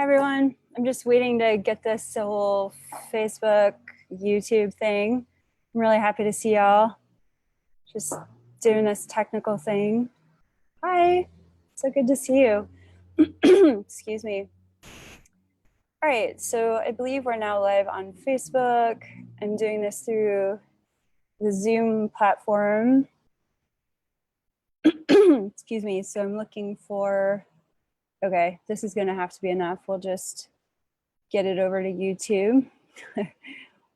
Hi everyone. I'm just waiting to get this whole Facebook, YouTube thing. I'm really happy to see y'all. Just doing this technical thing. Hi. So good to see you. Excuse me. All right, so I believe we're now live on Facebook. I'm doing this through the Zoom platform. Excuse me. So I'm looking for, okay, this is gonna have to be enough. We'll just get it over to YouTube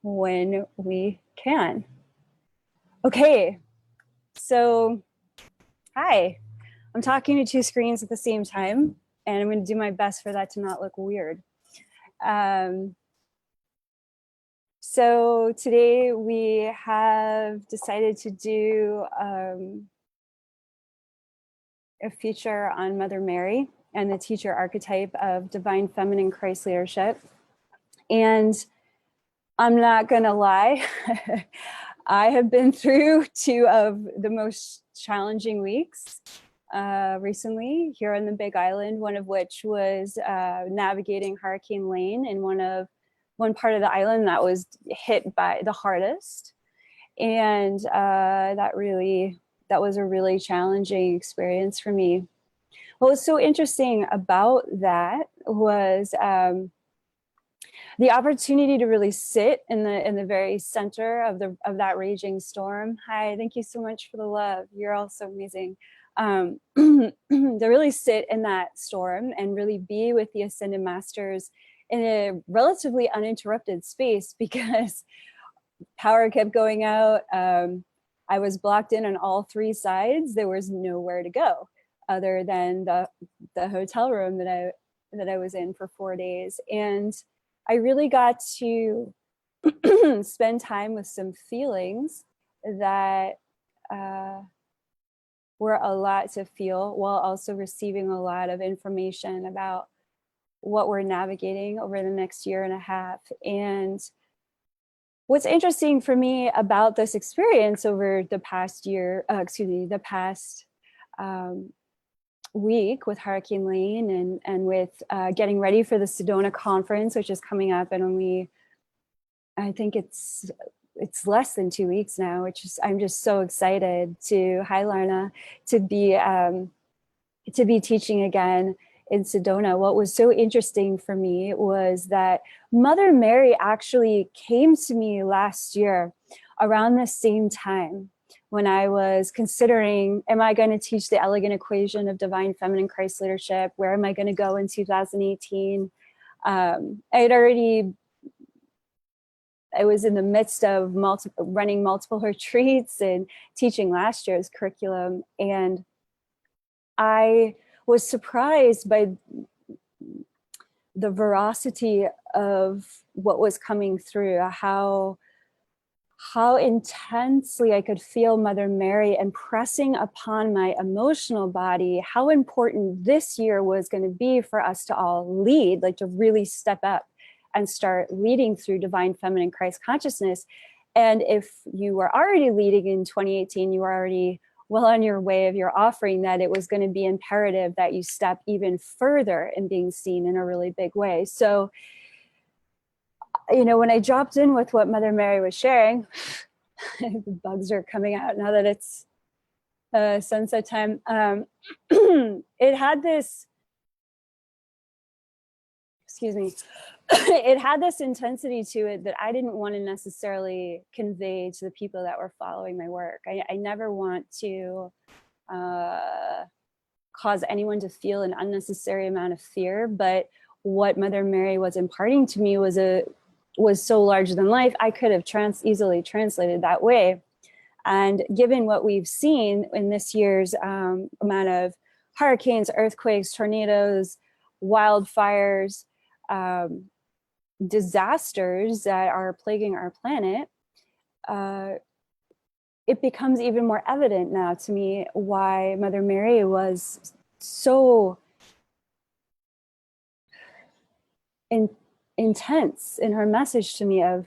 when we can. Okay, so hi. I'm talking to two screens at the same time, and I'm going to do my best for that to not look weird. So today we have decided to do a feature on Mother Mary and the teacher archetype of divine feminine Christ leadership. And I'm not gonna lie, I have been through two of the most challenging weeks recently here on the Big Island, one of which was navigating Hurricane Lane in one part of the island that was hit by the hardest. And that was a really challenging experience for me. What was so interesting about that was the opportunity to really sit in the very center of that raging storm. Hi, thank you so much for the love. You're all so amazing. To really sit in that storm and really be with the Ascended Masters in a relatively uninterrupted space, because power kept going out. I was blocked in on all three sides. There was nowhere to go other than the hotel room that I was in for 4 days. And I really got to spend time with some feelings that were a lot to feel, while also receiving a lot of information about what we're navigating over the next year and a half. And what's interesting for me about this experience over the past year, the past week with Hurricane Lane and with getting ready for the Sedona conference, which is coming up in only, I think it's less than 2 weeks now, which is, I'm just so excited to, hi Larna, to be teaching again in Sedona. What was so interesting for me was that Mother Mary actually came to me last year around the same time when I was considering, am I going to teach the elegant equation of divine feminine Christ leadership? Where am I going to go in 2018? I was in the midst of running multiple retreats and teaching last year's curriculum. And I was surprised by the veracity of what was coming through, how intensely I could feel Mother Mary impressing upon my emotional body how important this year was going to be for us to all lead, like to really step up and start leading through divine feminine Christ consciousness. And if you were already leading in 2018, you were already well on your way of your offering, that it was going to be imperative that you step even further in being seen in a really big way. So, you know, when I dropped in with what Mother Mary was sharing, the bugs are coming out now that it's sunset time. It had this, excuse me, it had this intensity to it that I didn't want to necessarily convey to the people that were following my work. I never want to cause anyone to feel an unnecessary amount of fear, but what Mother Mary was imparting to me was so larger than life. I could have easily translated that way. And given what we've seen in this year's amount of hurricanes, earthquakes, tornadoes, wildfires, disasters that are plaguing our planet, it becomes even more evident now to me why Mother Mary was so intense in her message to me of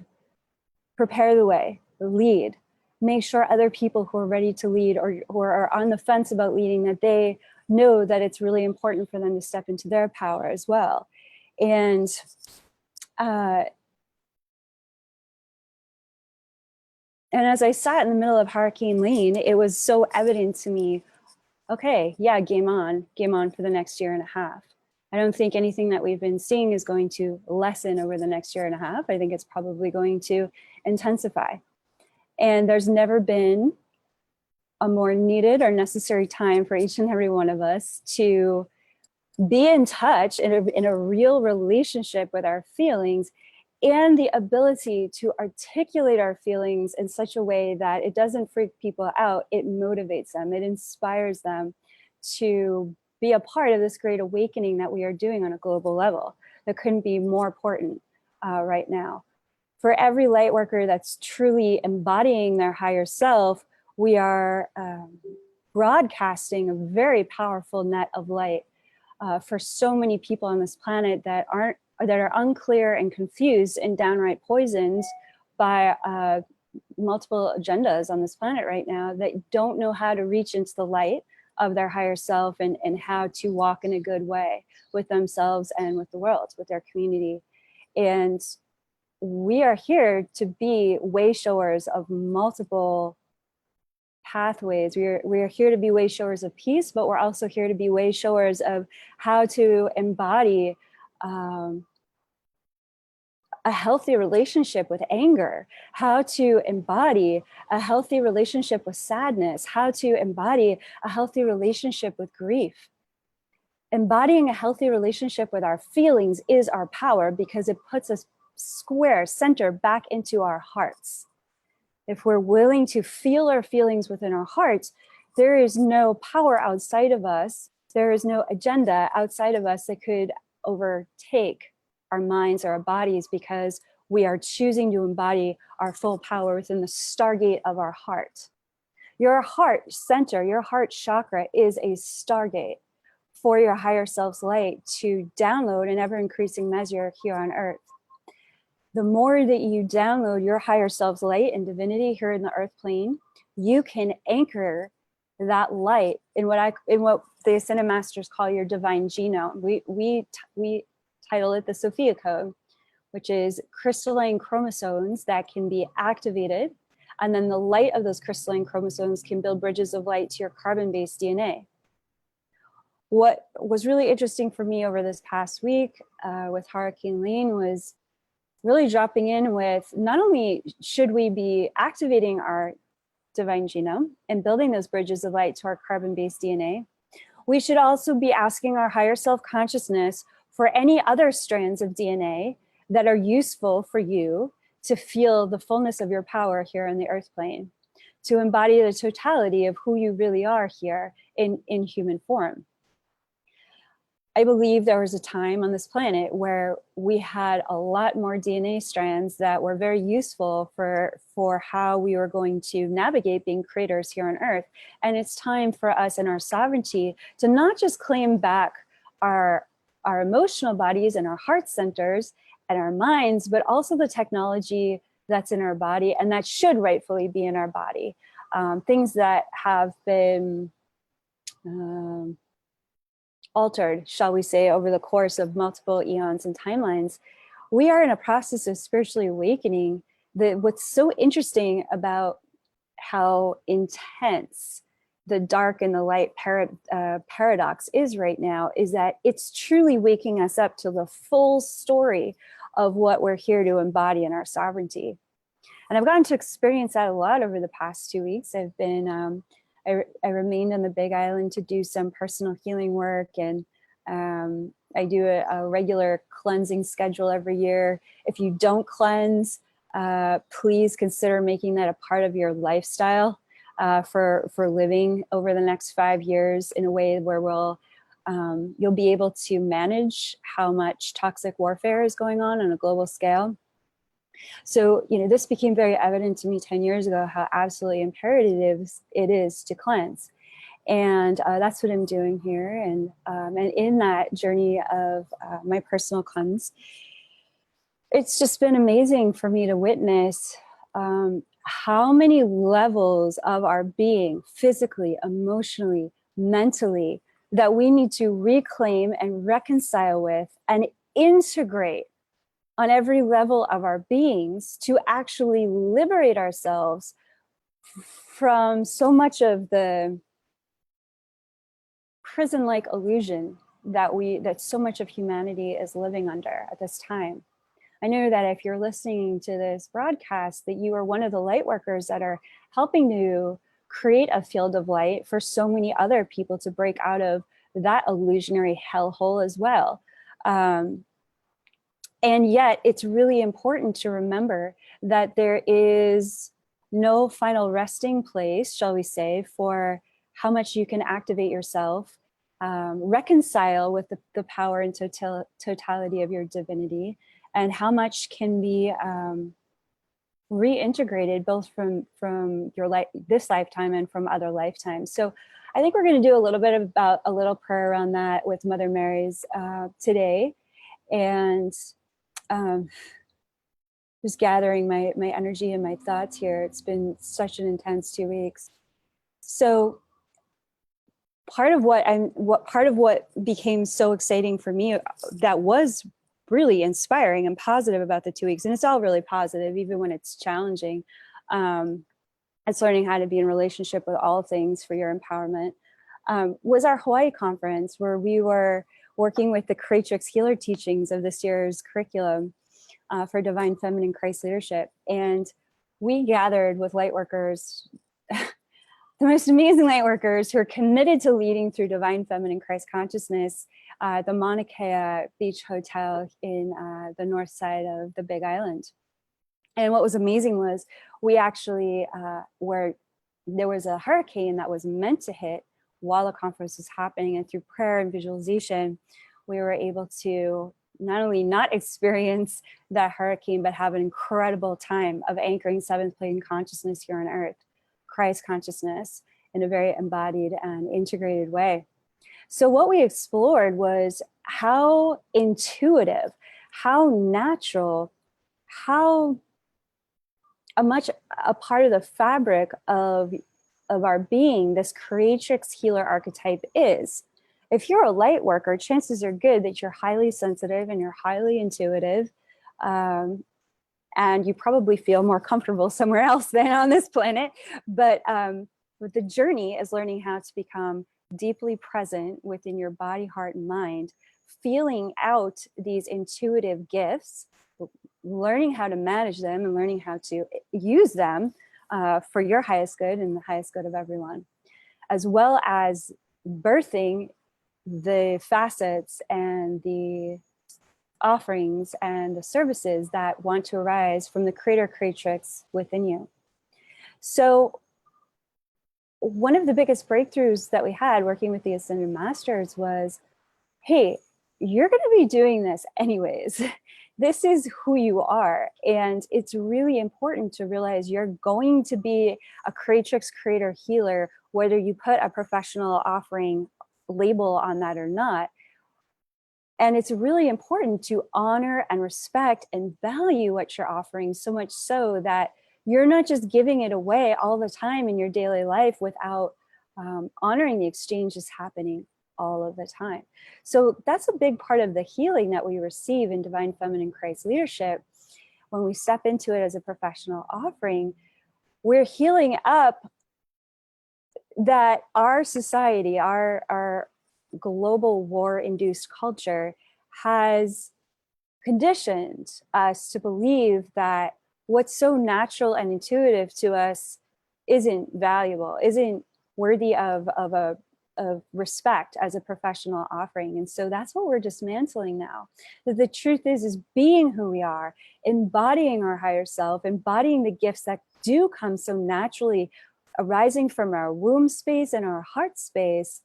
prepare the way, lead, make sure other people who are ready to lead or who are on the fence about leading, that they know that it's really important for them to step into their power as well. And as I sat in the middle of Hurricane Lane, it was so evident to me, okay, yeah, game on for the next year and a half. I don't think anything that we've been seeing is going to lessen over the next year and a half. I think it's probably going to intensify. And there's never been a more needed or necessary time for each and every one of us to be in touch in a real relationship with our feelings, and the ability to articulate our feelings in such a way that it doesn't freak people out, it motivates them, it inspires them to be a part of this great awakening that we are doing on a global level. That couldn't be more important right now. For every light worker that's truly embodying their higher self, we are broadcasting a very powerful net of light for so many people on this planet that are unclear and confused and downright poisoned by multiple agendas on this planet right now, that don't know how to reach into the light of their higher self and how to walk in a good way with themselves and with the world, with their community. And we are here to be way showers of multiple pathways. We are here to be way showers of peace, but we're also here to be way showers of how to embody a healthy relationship with anger, how to embody a healthy relationship with sadness, how to embody a healthy relationship with grief. Embodying a healthy relationship with our feelings is our power, because it puts us square center back into our hearts. If we're willing to feel our feelings within our hearts, there is no power outside of us. There is no agenda outside of us that could overtake our minds or our bodies, because we are choosing to embody our full power within the stargate of our heart. Your heart center, your heart chakra is a stargate for your higher self's light to download in ever increasing measure here on earth. The more that you download your higher self's light and divinity here in the earth plane, you can anchor that light in what the Ascended Masters call your divine genome. We title it the Sophia code, which is crystalline chromosomes that can be activated, and then the light of those crystalline chromosomes can build bridges of light to your carbon-based DNA. What was really interesting for me over this past week with Hurricane Lane was really dropping in with, not only should we be activating our divine genome and building those bridges of light to our carbon-based DNA, we should also be asking our higher self-consciousness for any other strands of DNA that are useful for you to feel the fullness of your power here on the earth plane, to embody the totality of who you really are here in human form. I believe there was a time on this planet where we had a lot more DNA strands that were very useful for how we were going to navigate being creators here on earth. And it's time for us in our sovereignty to not just claim back our emotional bodies and our heart centers and our minds, but also the technology that's in our body and that should rightfully be in our body. Things that have been altered, shall we say, over the course of multiple eons and timelines. We are in a process of spiritually awakening. What's so interesting about how intense the dark and the light paradox is right now is that it's truly waking us up to the full story of what we're here to embody in our sovereignty. And I've gotten to experience that a lot over the past 2 weeks. I've been I remained on the Big Island to do some personal healing work, and I do a regular cleansing schedule every year. If you don't cleanse, please consider making that a part of your lifestyle for living over the next 5 years in a way where you'll be able to manage how much toxic warfare is going on a global scale. So, this became very evident to me 10 years ago, how absolutely imperative it is to cleanse. And that's what I'm doing here. And in that journey of my personal cleanse, it's just been amazing for me to witness how many levels of our being, physically, emotionally, mentally, that we need to reclaim and reconcile with. And integrate on every level of our beings to actually liberate ourselves from so much of the prison-like illusion that so much of humanity is living under at this time. I know that if you're listening to this broadcast, that you are one of the light workers that are helping to create a field of light for so many other people to break out of that illusionary hellhole as well. And yet it's really important to remember that there is no final resting place, shall we say, for how much you can activate yourself, reconcile with the power and totality of your divinity, and how much can be reintegrated both from your this lifetime and from other lifetimes. So I think we're going to do a little bit about a little prayer around that with Mother Mary's today, and just gathering my energy and my thoughts here. It's been such an intense 2 weeks. So part of what became so exciting for me, that was really inspiring and positive about the 2 weeks, and it's all really positive even when it's challenging, it's learning how to be in relationship with all things for your empowerment, was our Hawaii conference, where we were working with the Creatrix Healer teachings of this year's curriculum for Divine Feminine Christ Leadership. And we gathered with light workers, the most amazing light workers who are committed to leading through Divine Feminine Christ Consciousness, the Mauna Kea Beach Hotel in the north side of the Big Island. And what was amazing was we actually, where there was a hurricane that was meant to hit while the conference was happening, and through prayer and visualization, we were able to not only not experience that hurricane, but have an incredible time of anchoring seventh plane consciousness here on Earth, Christ consciousness, in a very embodied and integrated way. So what we explored was how intuitive, how natural, how much a part of the fabric of our being this creatrix healer archetype is. If you're a light worker, chances are good that you're highly sensitive and you're highly intuitive, and you probably feel more comfortable somewhere else than on this planet. But the journey is learning how to become deeply present within your body, heart, and mind, feeling out these intuitive gifts, learning how to manage them and learning how to use them for your highest good and the highest good of everyone, as well as birthing the facets and the offerings and the services that want to arise from the creator creatrix within you. So one of the biggest breakthroughs that we had working with the Ascended Masters was, hey, you're going to be doing this anyways. This is who you are. And it's really important to realize you're going to be a creatrix creator healer, whether you put a professional offering label on that or not. And it's really important to honor and respect and value what you're offering, so much so that you're not just giving it away all the time in your daily life without honoring the exchanges happening all of the time. So that's a big part of the healing that we receive in Divine Feminine Christ Leadership. When we step into it as a professional offering, we're healing up that our society, our global war-induced culture has conditioned us to believe that what's so natural and intuitive to us isn't valuable, isn't worthy of respect as a professional offering. And so that's what we're dismantling now. That the truth is being who we are, embodying our higher self, embodying the gifts that do come so naturally arising from our womb space and our heart space.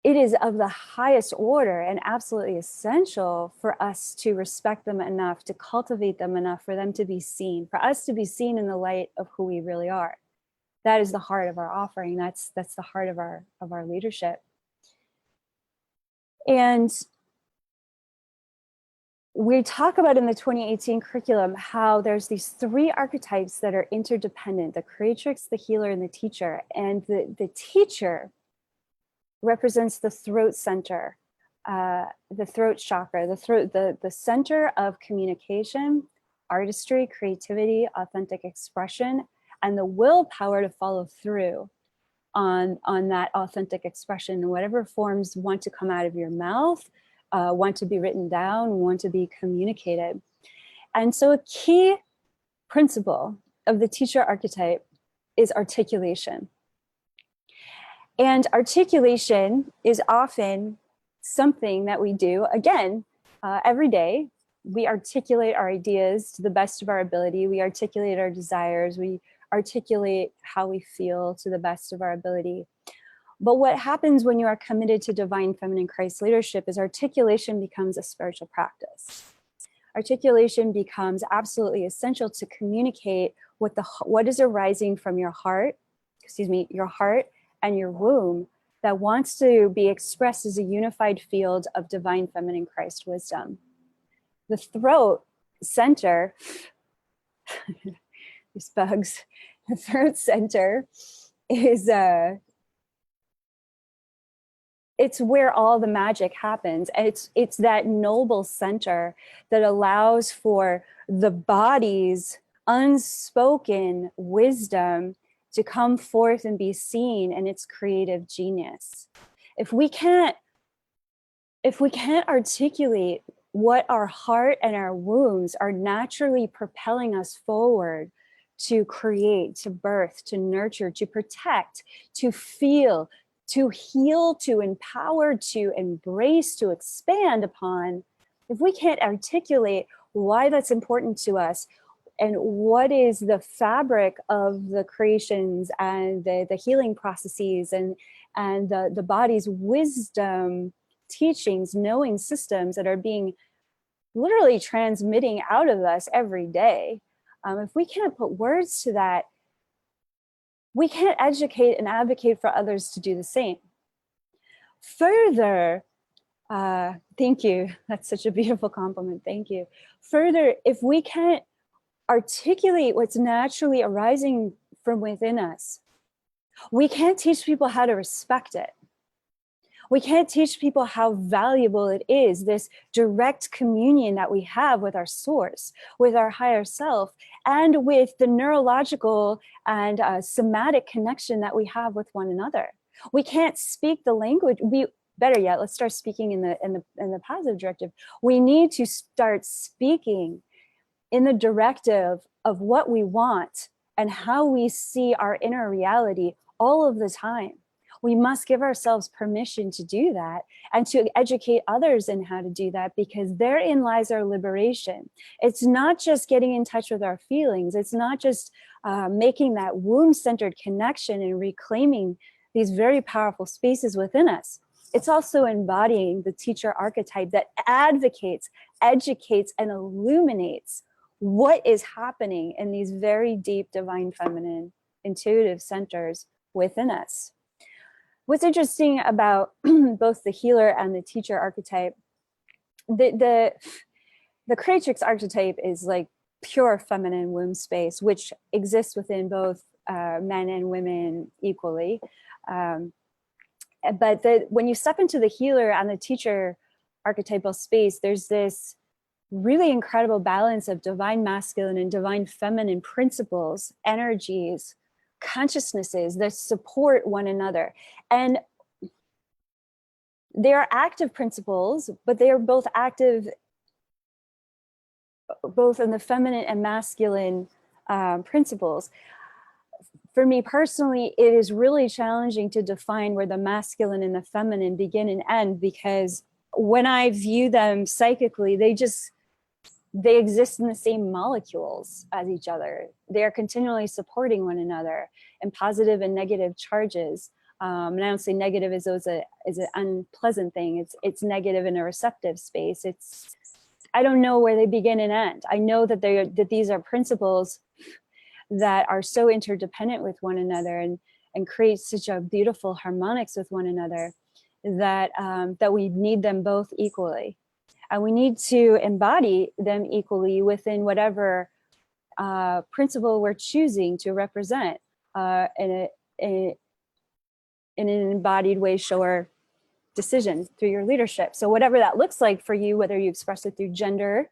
It is of the highest order and absolutely essential for us to respect them enough, to cultivate them enough for them to be seen, for us to be seen in the light of who we really are. That is the heart of our offering. That's the heart of our leadership. And we talk about in the 2018 curriculum how there's these three archetypes that are interdependent: the creatrix, the healer, and the teacher. And the teacher represents the throat center the throat chakra, the center of communication, artistry, creativity, authentic expression, and the willpower to follow through on that authentic expression in whatever forms want to come out of your mouth, want to be written down, want to be communicated. And so a key principle of the teacher archetype is articulation. And articulation is often something that we do, again, every day. We articulate our ideas to the best of our ability. We articulate our desires. We articulate how we feel to the best of our ability. But what happens when you are committed to divine feminine Christ leadership is articulation becomes a spiritual practice. Articulation becomes absolutely essential to communicate what is arising from your heart, your heart and your womb that wants to be expressed as a unified field of divine feminine Christ wisdom. The throat center, these bugs, the throat center is it's where all the magic happens. And it's that noble center that allows for the body's unspoken wisdom to come forth and be seen in its creative genius. If we can't articulate what our heart and our wombs are naturally propelling us forward to create, to birth, to nurture, to protect, to feel, to heal, to empower, to embrace, to expand upon, if we can't articulate why that's important to us and what is the fabric of the creations and the healing processes and the body's wisdom teachings, knowing systems that are being literally transmitting out of us every day, if we can't put words to that, we can't educate and advocate for others to do the same. Further, thank you. That's such a beautiful compliment. Thank you. Further, if we can't articulate what's naturally arising from within us, we can't teach people how to respect it. We can't teach people how valuable it is, this direct communion that we have with our source, with our higher self, and with the neurological and somatic connection that we have with one another. We can't speak the language. Better yet, let's start speaking in the positive directive. We need to start speaking in the directive of what we want and how we see our inner reality all of the time. We must give ourselves permission to do that and to educate others in how to do that, because therein lies our liberation. It's not just getting in touch with our feelings. It's not just making that womb-centered connection and reclaiming these very powerful spaces within us. It's also embodying the teacher archetype that advocates, educates, and illuminates what is happening in these very deep divine feminine intuitive centers within us. What's interesting about both the healer and the teacher archetype, the creatrix archetype is like pure feminine womb space, which exists within both men and women equally. But when you step into the healer and the teacher archetypal space, there's this really incredible balance of divine masculine and divine feminine principles, energies, consciousnesses that support one another. And they are active principles, but they are both active both in the feminine and masculine principles. For me personally, it is really challenging to define where the masculine and the feminine begin and end, because when I view them psychically, they exist in the same molecules as each other. They are continually supporting one another in positive and negative charges. And I don't say negative as though it's an unpleasant thing. It's negative in a receptive space. I don't know where they begin and end. I know that these are principles that are so interdependent with one another and create such a beautiful harmonics with one another that we need them both equally. And we need to embody them equally within whatever principle we're choosing to represent in an embodied way, sure, decision through your leadership. So whatever that looks like for you, whether you express it through gender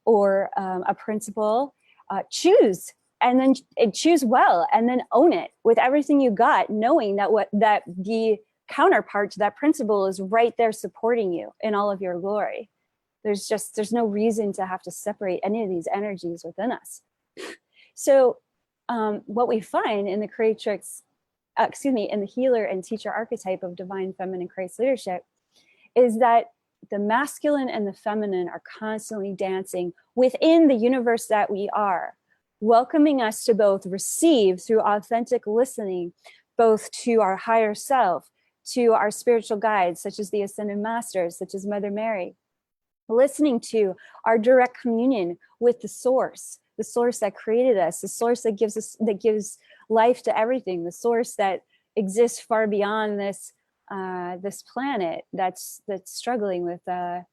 or a principle, choose, and then choose well, and then own it with everything you got, knowing that the counterpart to that principle is right there supporting you in all of your glory. There's no reason to have to separate any of these energies within us. So what we find in the creatrix, in the healer and teacher archetype of divine feminine Christ leadership is that the masculine and the feminine are constantly dancing within the universe that we are, welcoming us to both receive through authentic listening, both to our higher self, to our spiritual guides, such as the Ascended Masters, such as Mother Mary, listening to our direct communion with the source that created us, the source that gives life to everything, the source that exists far beyond this planet that's struggling with a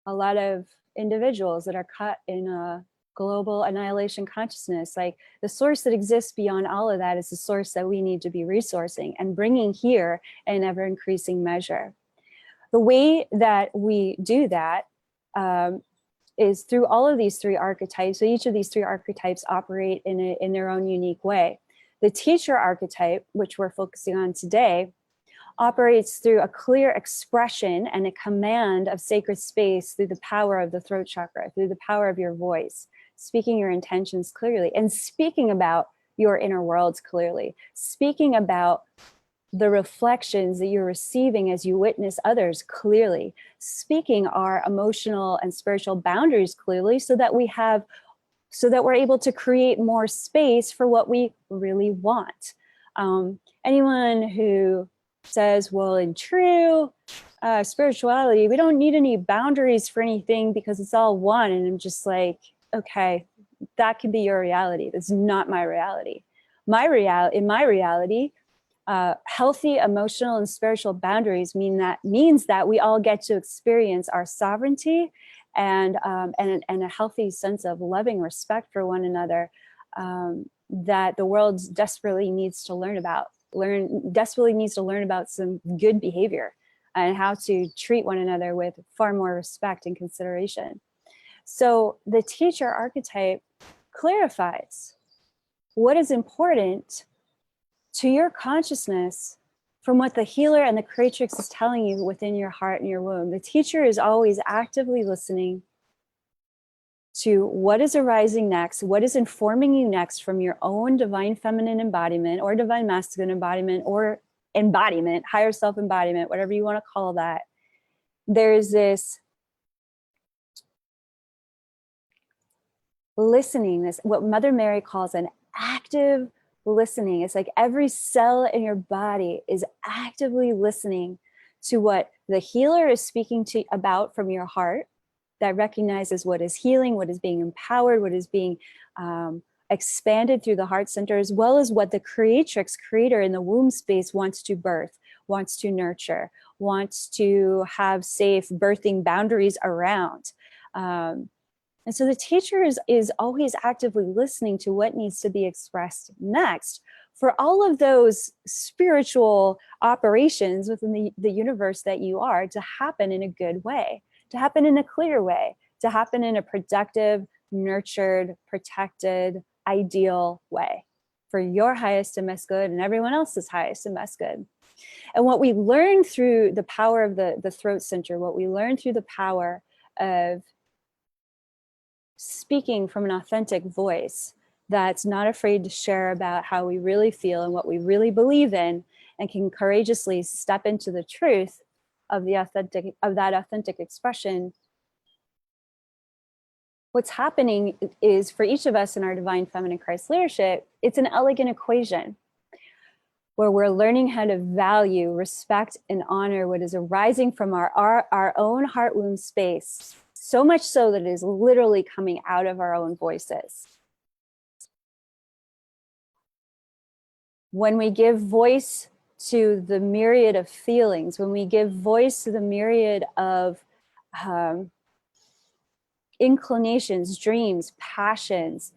lot of individuals that are caught in a global annihilation consciousness. Like, the source that exists beyond all of that is the source that we need to be resourcing and bringing here in ever increasing measure. The way that we do that is through all of these three archetypes. So each of these three archetypes operate in their own unique way. The teacher archetype, which we're focusing on today, operates through a clear expression and a command of sacred space through the power of the throat chakra, through the power of your voice, speaking your intentions clearly and speaking about your inner worlds clearly, speaking about the reflections that you're receiving as you witness others clearly, speaking our emotional and spiritual boundaries clearly so that we're able to create more space for what we really want. Anyone who says, well, in true spirituality, we don't need any boundaries for anything because it's all one. And I'm just like, okay, that can be your reality. That's not my reality. In my reality, healthy emotional and spiritual boundaries means that we all get to experience our sovereignty and a healthy sense of loving respect for one another that the world desperately needs to learn about. Desperately needs to learn about some good behavior and how to treat one another with far more respect and consideration. So the teacher archetype clarifies what is important to your consciousness from what the healer and the creatrix is telling you within your heart and your womb. The teacher is always actively listening to what is arising next, what is informing you next from your own divine feminine embodiment or divine masculine embodiment or embodiment, higher self embodiment, whatever you want to call that. There's this listening, this what Mother Mary calls an active listening. It's like every cell in your body is actively listening to what the healer is speaking to about from your heart, that recognizes what is healing, what is being empowered, what is being expanded through the heart center, as well as what the creatrix, creator in the womb space wants to birth, wants to nurture, wants to have safe birthing boundaries around. And so the teacher is always actively listening to what needs to be expressed next for all of those spiritual operations within the universe that you are to happen in a good way, to happen in a clear way, to happen in a productive, nurtured, protected, ideal way for your highest and best good and everyone else's highest and best good. And what we learn through the power of the throat center, what we learn through the power of speaking from an authentic voice that's not afraid to share about how we really feel and what we really believe in, and can courageously step into the truth of that authentic expression. What's happening is, for each of us in our divine feminine Christ leadership, it's an elegant equation where we're learning how to value, respect, and honor what is arising from our own heart womb space, so much so that it is literally coming out of our own voices. When we give voice to the myriad of feelings, when we give voice to the myriad of inclinations, dreams, passions,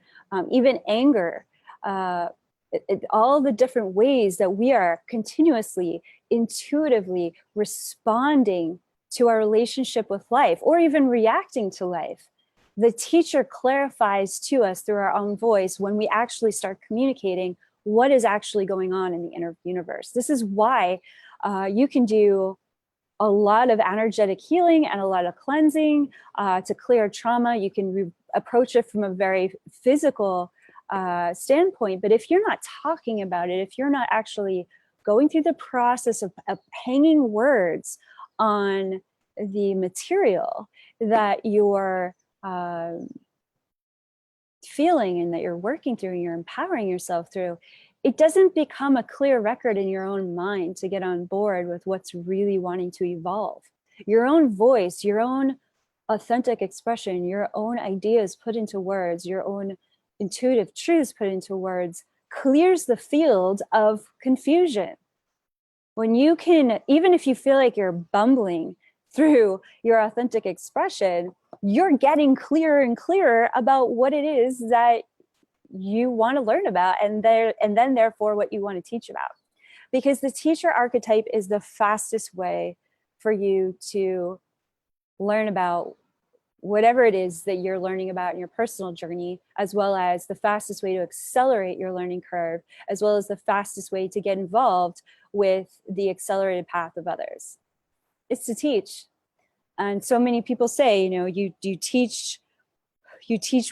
even anger, all the different ways that we are continuously intuitively responding to our relationship with life, or even reacting to life. The teacher clarifies to us through our own voice when we actually start communicating what is actually going on in the inner universe. This is why you can do a lot of energetic healing and a lot of cleansing to clear trauma. You can approach it from a very physical standpoint, but if you're not talking about it, if you're not actually going through the process of hanging words on the material that you're feeling and that you're working through and you're empowering yourself through, it doesn't become a clear record in your own mind to get on board with what's really wanting to evolve. Your own voice, your own authentic expression, your own ideas put into words, your own intuitive truths put into words clears the field of confusion. When you can, even if you feel like you're bumbling through your authentic expression, you're getting clearer and clearer about what it is that you want to learn about, and then therefore what you want to teach about. Because the teacher archetype is the fastest way for you to learn about whatever it is that you're learning about in your personal journey, as well as the fastest way to accelerate your learning curve, as well as the fastest way to get involved with the accelerated path of others. It's to teach. And so many people say, you teach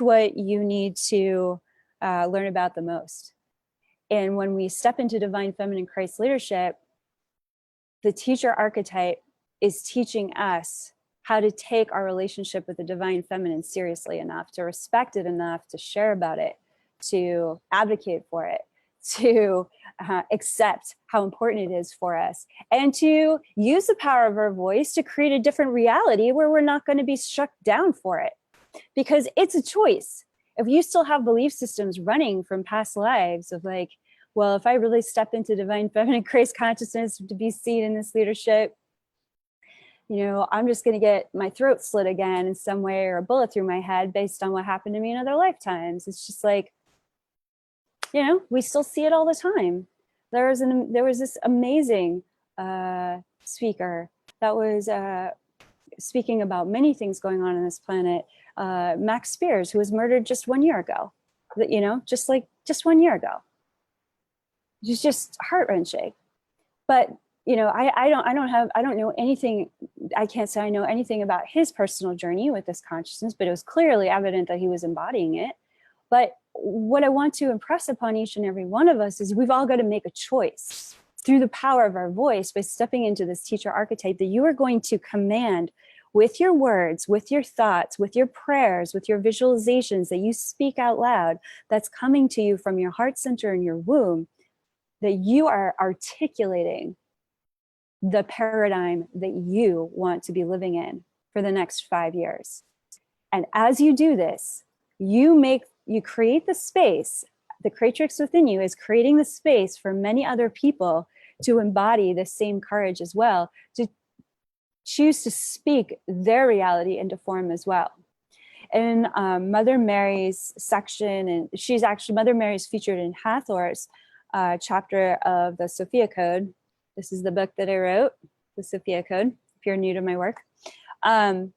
what you need to learn about the most. And when we step into divine feminine Christ leadership, the teacher archetype is teaching us how to take our relationship with the divine feminine seriously enough, to respect it enough, to share about it, to advocate for it, to accept how important it is for us, and to use the power of our voice to create a different reality where we're not going to be struck down for it. Because it's a choice. If you still have belief systems running from past lives of like, well, if I really step into divine feminine Christ consciousness to be seen in this leadership, I'm just going to get my throat slit again in some way, or a bullet through my head based on what happened to me in other lifetimes. It's just like, we still see it all the time. There was this amazing speaker that was speaking about many things going on this planet, Max Spears, who was murdered just 1 year ago. Just 1 year ago. It's just heart-wrenching. But I don't know anything. I can't say I know anything about his personal journey with this consciousness, but it was clearly evident that he was embodying it. But what I want to impress upon each and every one of us is we've all got to make a choice through the power of our voice by stepping into this teacher archetype that you are going to command with your words, with your thoughts, with your prayers, with your visualizations that you speak out loud, that's coming to you from your heart center and your womb, that you are articulating the paradigm that you want to be living in for the next 5 years. And as you do this, you create the space. The creatrix within you is creating the space for many other people to embody the same courage as well, to choose to speak their reality into form as well. In Mother Mary's section, and Mother Mary's featured in Hathor's chapter of the Sophia Code. This is the book that I wrote, the Sophia Code, if you're new to my work. And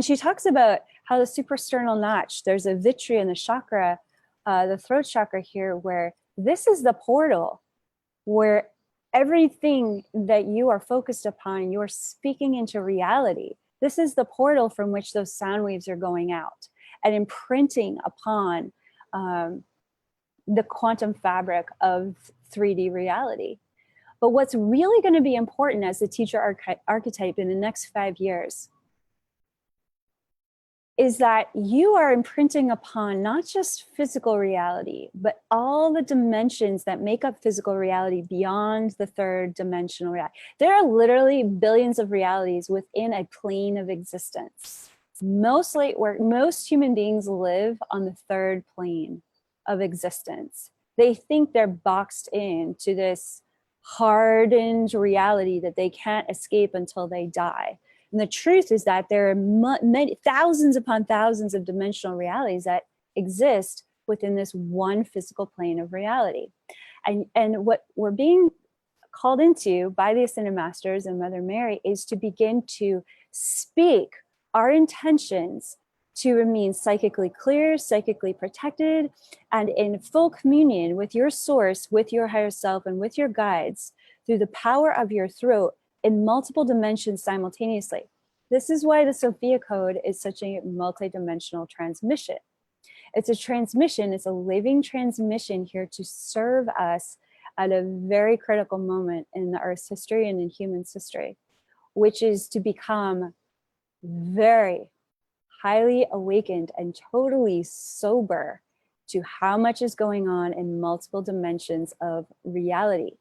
she talks about how the suprasternal notch, there's a vitri in the chakra, the throat chakra here, where this is the portal where everything that you are focused upon, you're speaking into reality. This is the portal from which those sound waves are going out and imprinting upon the quantum fabric of 3D reality. But what's really going to be important as the teacher archetype in the next 5 years is that you are imprinting upon not just physical reality, but all the dimensions that make up physical reality beyond the third dimensional reality. There are literally billions of realities within a plane of existence. Mostly where most human beings live on the third plane of existence. They think they're boxed into this hardened reality that they can't escape until they die. And the truth is that there are many, thousands upon thousands of dimensional realities that exist within this one physical plane of reality. And what we're being called into by the Ascended Masters and Mother Mary is to begin to speak our intentions to remain psychically clear, psychically protected, and in full communion with your source, with your higher self, and with your guides through the power of your throat in multiple dimensions simultaneously. This is why the Sophia code is such a multidimensional transmission. It's a transmission, it's a living transmission here to serve us at a very critical moment in the Earth's history and in human's history, which is to become very highly awakened and totally sober to how much is going on in multiple dimensions of reality,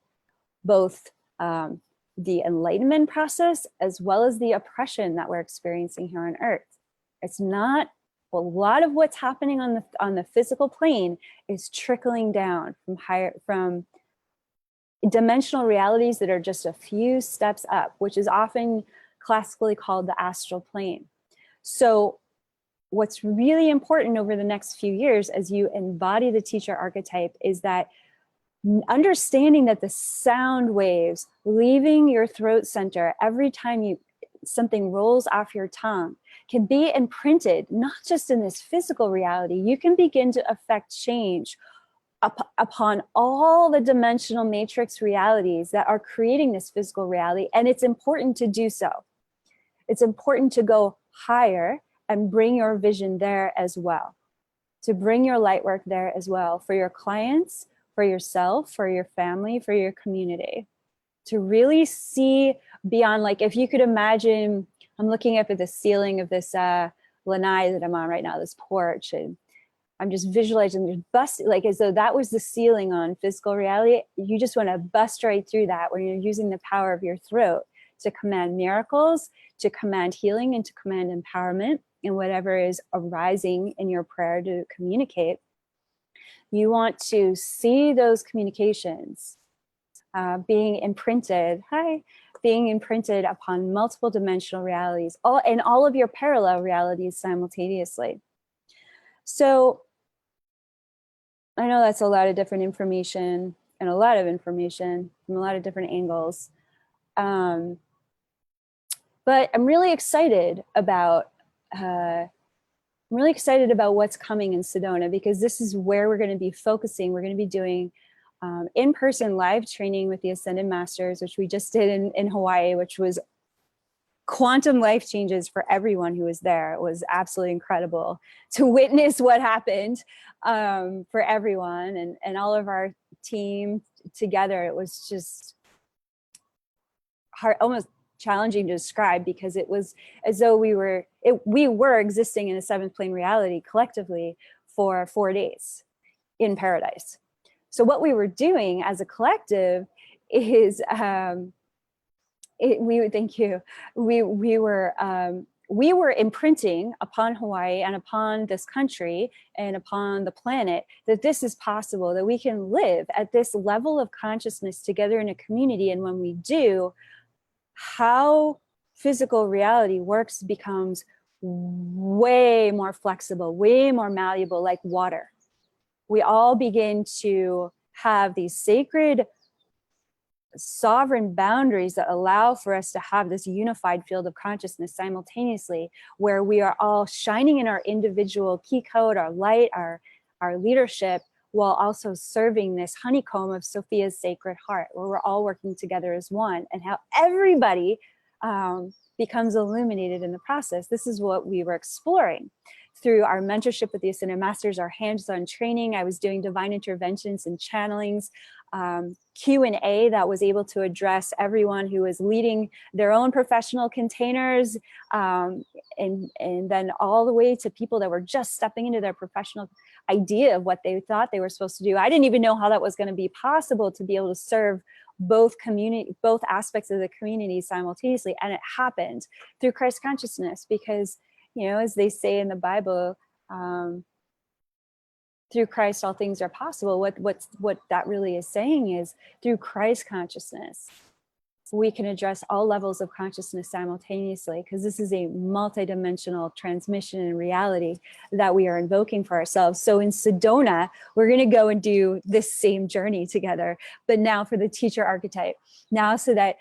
both the enlightenment process as well as the oppression that we're experiencing here on Earth. It's not, a lot of what's happening on the physical plane is trickling down from dimensional realities that are just a few steps up, which is often classically called the astral plane. So what's really important over the next few years as you embody the teacher archetype is that understanding that the sound waves leaving your throat center every time something rolls off your tongue can be imprinted, not just in this physical reality. You can begin to affect change upon all the dimensional matrix realities that are creating this physical reality. And it's important to do so. It's important to go higher and bring your vision there as well, to bring your light work there as well for your clients, for yourself, for your family, for your community, to really see beyond, like if you could imagine, I'm looking up at the ceiling of this lanai that I'm on right now, this porch, and I'm just visualizing there's bust, like as though that was the ceiling on physical reality. You just want to bust right through that when you're using the power of your throat to command miracles, to command healing, and to command empowerment in whatever is arising in your prayer to communicate. You want to see those communications being imprinted upon multiple dimensional realities, all of your parallel realities simultaneously. So I know that's a lot of different information and a lot of information from a lot of different angles. But I'm really excited about what's coming in Sedona, because this is where we're going to be focusing. We're going to be doing in-person live training with the Ascended Masters, which we just did in Hawaii, which was quantum life changes for everyone who was there. It was absolutely incredible to witness what happened for everyone and all of our team together. It was just hard, almost challenging to describe, because it was as though we were existing in a seventh plane reality collectively for 4 days in paradise. So what we were doing as a collective is we were imprinting upon Hawaii and upon this country and upon the planet that this is possible, that we can live at this level of consciousness together in a community. And when we do, how physical reality works becomes way more flexible, way more malleable, like water. We all begin to have these sacred sovereign boundaries that allow for us to have this unified field of consciousness simultaneously, where we are all shining in our individual key code, our light, our leadership, while also serving this honeycomb of Sophia's sacred heart, where we're all working together as one, and how everybody becomes illuminated in the process. This is what we were exploring through our mentorship with the Ascended Masters, our hands-on training. I was doing divine interventions and channelings, Q&A that was able to address everyone who was leading their own professional containers, and then all the way to people that were just stepping into their professional idea of what they thought they were supposed to do. I didn't even know how that was going to be possible, to be able to serve both aspects of the community simultaneously. And it happened through Christ consciousness, because, you know, as they say in the Bible, through Christ all things are possible. What that really is saying is, through Christ consciousness, we can address all levels of consciousness simultaneously, because this is a multidimensional transmission in reality that we are invoking for ourselves. So in Sedona, we're going to go and do this same journey together, but now for the teacher archetype, now so that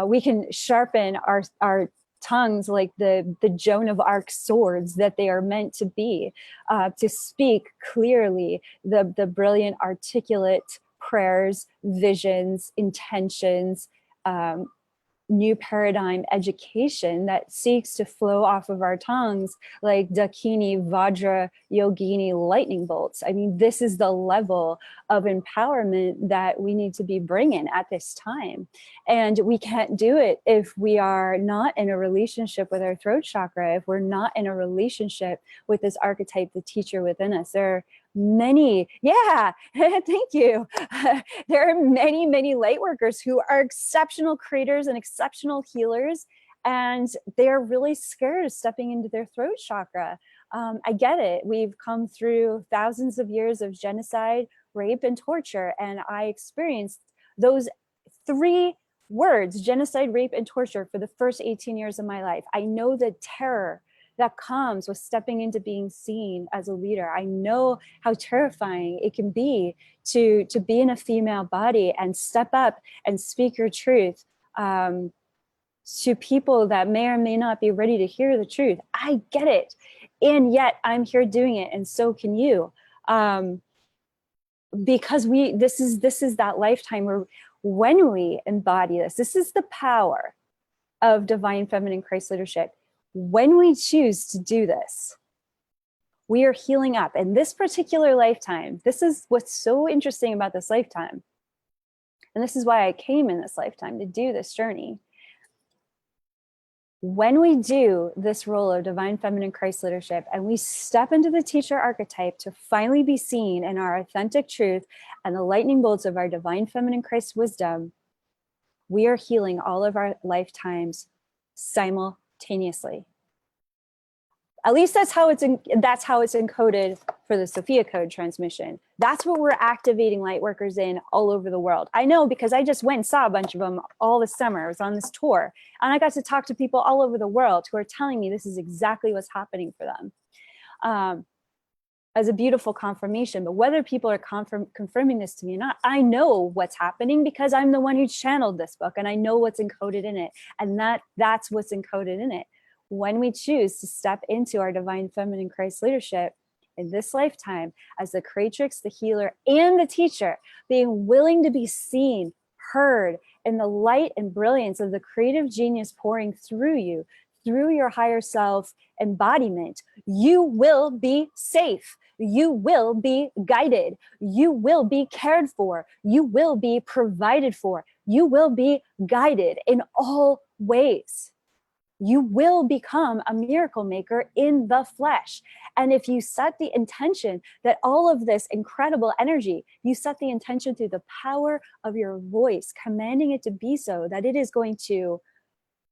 we can sharpen our tongues like the Joan of Arc swords that they are meant to be, to speak clearly the brilliant, articulate prayers, visions, intentions, new paradigm education that seeks to flow off of our tongues like Dakini, Vajra, Yogini lightning bolts. I mean, this is the level of empowerment that we need to be bringing at this time. And we can't do it if we are not in a relationship with our throat chakra, if we're not in a relationship with this archetype, the teacher within us. There are many, thank you. There are many light workers who are exceptional creators and exceptional healers, and they're really scared of stepping into their throat chakra. I get it. We've come through thousands of years of genocide, rape, and torture, and I experienced those three words, genocide, rape, and torture, for the first 18 years of my life. I know the terror that comes with stepping into being seen as a leader. I know how terrifying it can be to be in a female body and step up and speak your truth to people that may or may not be ready to hear the truth. I get it. And yet I'm here doing it, and so can you. Because this is that lifetime where when we embody this is the power of divine feminine Christ leadership. When we choose to do this, we are healing up. In this particular lifetime, this is what's so interesting about this lifetime. And this is why I came in this lifetime, to do this journey. When we do this role of divine feminine Christ leadership and we step into the teacher archetype to finally be seen in our authentic truth and the lightning bolts of our divine feminine Christ wisdom, we are healing all of our lifetimes simultaneously. At least that's how it's encoded for the Sophia code transmission. That's what we're activating light workers in all over the world. I know, because I just went and saw a bunch of them all this summer. I was on this tour, and I got to talk to people all over the world who are telling me this is exactly what's happening for them. As a beautiful confirmation. But whether people are confirming this to me or not, I know what's happening because I'm the one who channeled this book, and I know what's encoded in it. And that's what's encoded in it. When we choose to step into our divine feminine Christ leadership in this lifetime as the creatrix, the healer, and the teacher, being willing to be seen, heard in the light and brilliance of the creative genius pouring through you, through your higher self embodiment, you will be safe. You will be guided. You will be cared for. You will be provided for. You will be guided in all ways. You will become a miracle maker in the flesh. And if you set the intention that all of this incredible energy, you set the intention through the power of your voice, commanding it to be so, that it is going to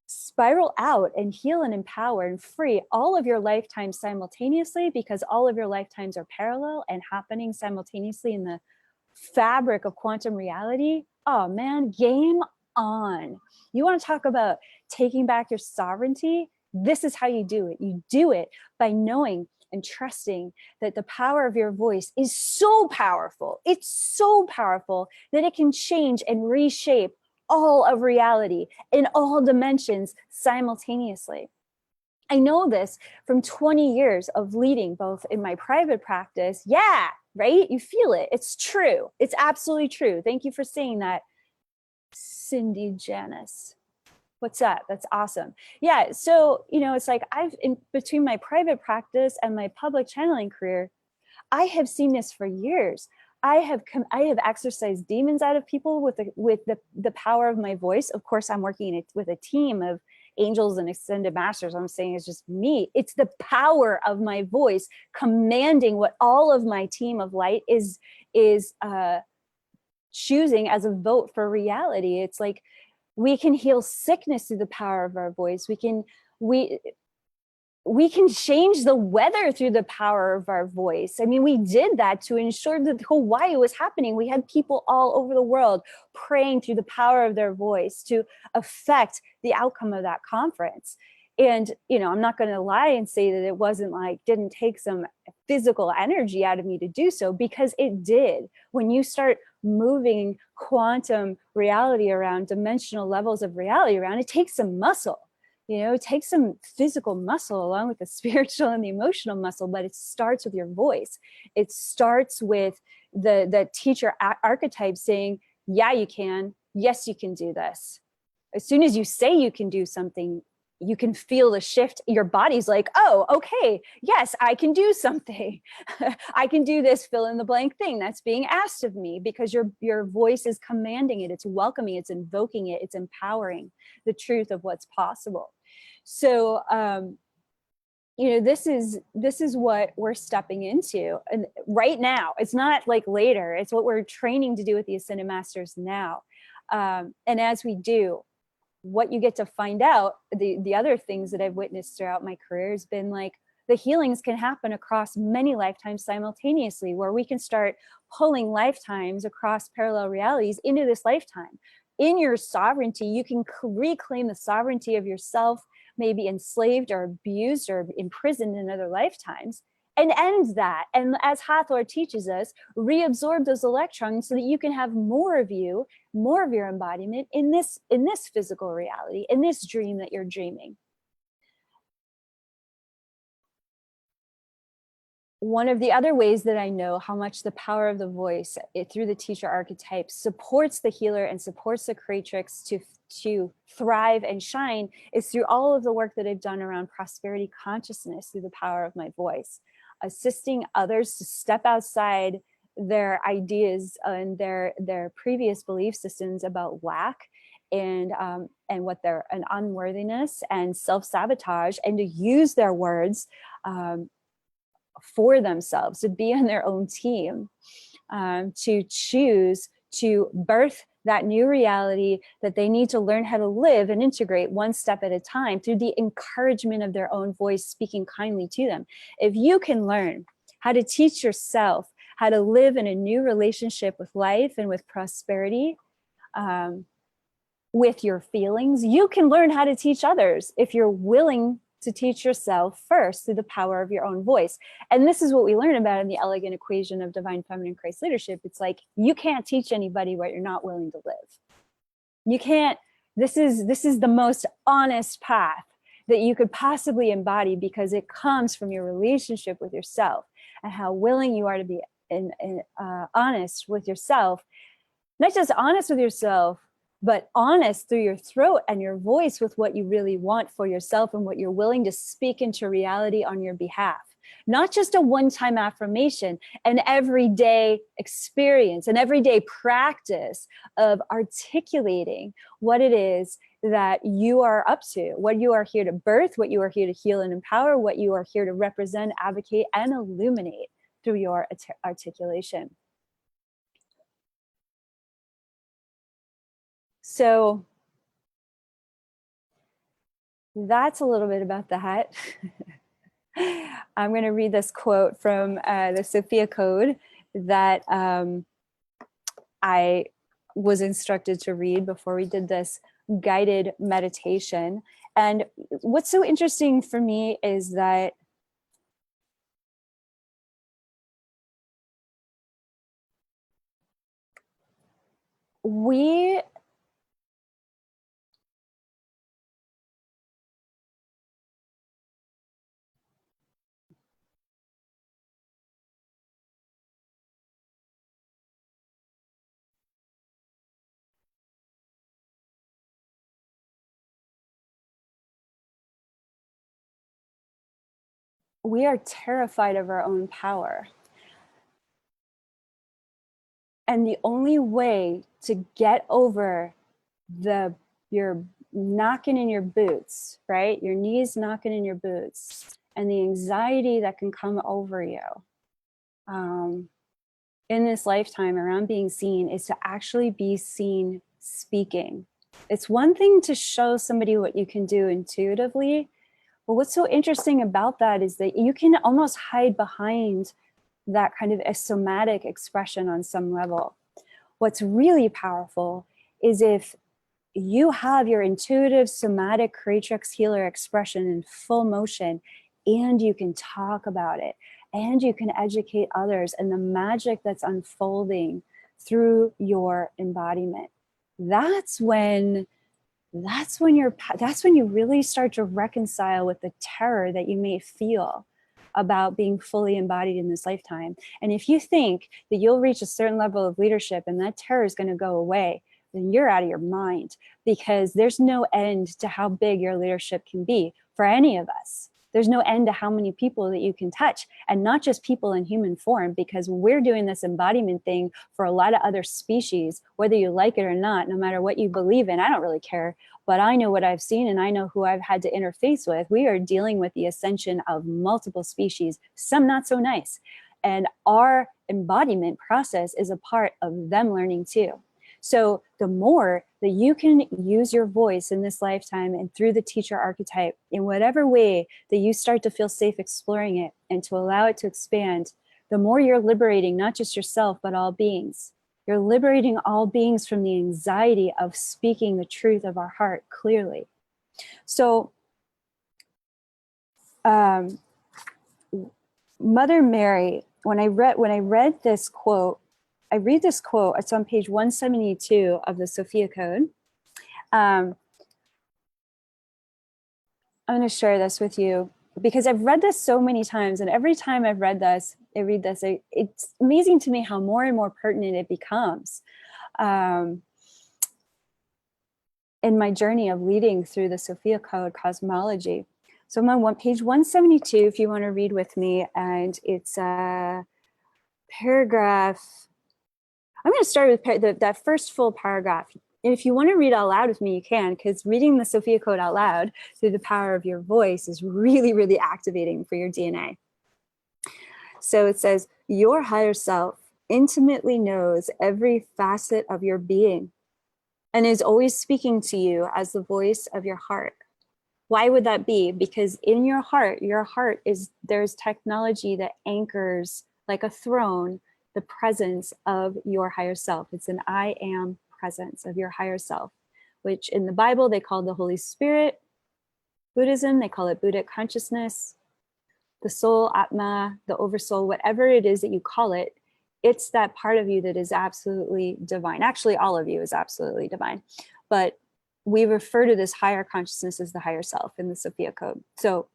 spiral out and heal and empower and free all of your lifetimes simultaneously, because all of your lifetimes are parallel and happening simultaneously in the fabric of quantum reality. Oh man, game on. You want to talk about taking back your sovereignty? This is how you do it. You do it by knowing and trusting that the power of your voice is so powerful. It's so powerful that it can change and reshape all of reality in all dimensions simultaneously. I know this from 20 years of leading, both in my private practice. Yeah, right? You feel it. It's true. It's absolutely true. Thank you for saying that, Cindy Janice. What's up? That's awesome. Yeah. So, it's like in between my private practice and my public channeling career, I have seen this for years. I have exorcised demons out of people with the power of my voice. Of course, I'm working with a team of angels and ascended masters. I'm saying it's just me. It's the power of my voice commanding what all of my team of light is choosing as a vote for reality. It's like we can heal sickness through the power of our voice. we can change the weather through the power of our voice. I mean, we did that to ensure that Hawaii was happening. We had people all over the world praying through the power of their voice to affect the outcome of that conference. And, you know, I'm not going to lie and say that it wasn't like, didn't take some physical energy out of me to do so, because it did. When you start moving quantum reality around, dimensional levels of reality around, it takes some muscle. You know, it takes some physical muscle along with the spiritual and the emotional muscle, but it starts with your voice. It starts with the teacher archetype saying, yeah, you can. Yes, you can do this. As soon as you say you can do something, you can feel the shift. Your body's like, oh, okay, yes, I can do something. I can do this fill in the blank thing that's being asked of me, because your voice is commanding it. It's welcoming, it's invoking it, it's empowering the truth of what's possible. So, you know, this is what we're stepping into, and right now. It's not like later. It's what we're training to do with the Ascended Masters now. And as we do, what you get to find out, the other things that I've witnessed throughout my career has been like, the healings can happen across many lifetimes simultaneously, where we can start pulling lifetimes across parallel realities into this lifetime. In your sovereignty, you can reclaim the sovereignty of yourself, maybe enslaved or abused or imprisoned in other lifetimes, and end that. And as Hathor teaches us, reabsorb those electrons so that you can have more of you, more of your embodiment in this physical reality, in this dream that you're dreaming. One of the other ways that I know how much the power of the voice through the teacher archetype supports the healer and supports the creatrix to thrive and shine is through all of the work that I've done around prosperity consciousness through the power of my voice, assisting others to step outside their ideas and their previous belief systems about lack and what they're an unworthiness and self-sabotage, and to use their words for themselves, to be on their own team, to choose to birth that new reality that they need to learn how to live and integrate one step at a time through the encouragement of their own voice speaking kindly to them. If you can learn how to teach yourself how to live in a new relationship with life and with prosperity, with your feelings, you can learn how to teach others if you're willing to teach yourself first through the power of your own voice. And this is what we learn about in the elegant equation of divine feminine Christ leadership. It's like, you can't teach anybody what you're not willing to live. You can't, this is the most honest path that you could possibly embody, because it comes from your relationship with yourself and how willing you are to be honest with yourself. Not just honest with yourself, but honest through your throat and your voice with what you really want for yourself and what you're willing to speak into reality on your behalf. Not just a one-time affirmation, an everyday experience, an everyday practice of articulating what it is that you are up to, what you are here to birth, what you are here to heal and empower, what you are here to represent, advocate, and illuminate through your articulation. So that's a little bit about that. I'm going to read this quote from the Sophia Code that I was instructed to read before we did this guided meditation. And what's so interesting for me is that we are terrified of our own power. And the only way to get over your knocking in your boots, right? Your knees knocking in your boots, and the anxiety that can come over you in this lifetime around being seen, is to actually be seen speaking. It's one thing to show somebody what you can do intuitively, But what's so interesting about that is that you can almost hide behind that kind of a somatic expression on some level. What's really powerful is if you have your intuitive somatic creatrix healer expression in full motion, and you can talk about it, and you can educate others, and the magic that's unfolding through your embodiment. That's when you really start to reconcile with the terror that you may feel about being fully embodied in this lifetime. And if you think that you'll reach a certain level of leadership and that terror is going to go away, then you're out of your mind, because there's no end to how big your leadership can be for any of us. There's no end to how many people that you can touch, and not just people in human form, because we're doing this embodiment thing for a lot of other species, whether you like it or not, no matter what you believe in. I don't really care, but I know what I've seen and I know who I've had to interface with. We are dealing with the ascension of multiple species, some not so nice. And our embodiment process is a part of them learning too. So the more that you can use your voice in this lifetime and through the teacher archetype in whatever way that you start to feel safe exploring it and to allow it to expand, the more you're liberating not just yourself, but all beings. You're liberating all beings from the anxiety of speaking the truth of our heart clearly. So Mother Mary, when I read this quote, it's on page 172 of the Sophia Code. I'm going to share this with you because I've read this so many times, and every time I've read this, it's amazing to me how more and more pertinent it becomes in my journey of leading through the Sophia Code cosmology. So I'm on page 172 if you want to read with me, and it's paragraph. I'm going to start with that first full paragraph. And if you want to read out loud with me, you can, because reading the Sophia Code out loud through the power of your voice is really, really activating for your DNA. So it says, your higher self intimately knows every facet of your being and is always speaking to you as the voice of your heart. Why would that be? Because in your heart there's technology that anchors like a throne the presence of your higher self. It's an I am presence of your higher self, which in the Bible they call the Holy Spirit. Buddhism, they call it Buddhic consciousness. The soul, Atma, the oversoul, whatever it is that you call it, it's that part of you that is absolutely divine. Actually, all of you is absolutely divine. But we refer to this higher consciousness as the higher self in the Sophia Code. So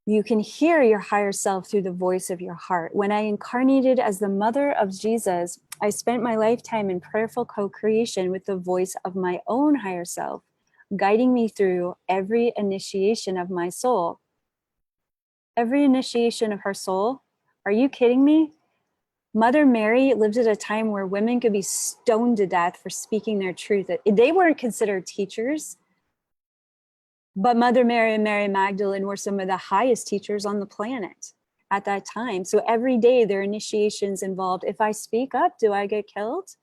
you can hear your higher self through the voice of your heart. When I incarnated as the mother of Jesus, I spent my lifetime in prayerful co-creation with the voice of my own higher self, guiding me through every initiation of my soul. Every initiation of her soul? Are you kidding me? Mother Mary lived at a time where women could be stoned to death for speaking their truth. They weren't considered teachers. But Mother Mary and Mary Magdalene were some of the highest teachers on the planet at that time. So every day their initiations involved, if I speak up, do I get killed?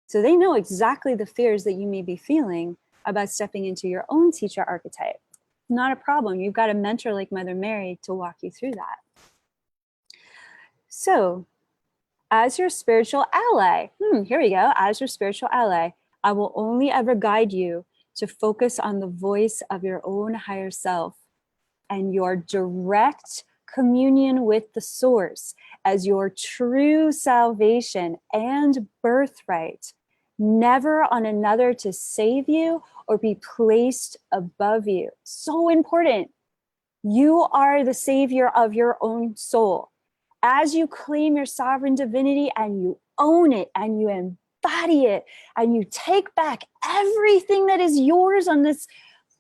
So they know exactly the fears that you may be feeling about stepping into your own teacher archetype. Not a problem. You've got a mentor like Mother Mary to walk you through that. So as your spiritual ally, here we go. As your spiritual ally, I will only ever guide you to focus on the voice of your own higher self and your direct communion with the source as your true salvation and birthright, never on another to save you or be placed above you. So important. You are the savior of your own soul. As you claim your sovereign divinity and you own it and you embody it and you take back everything that is yours on this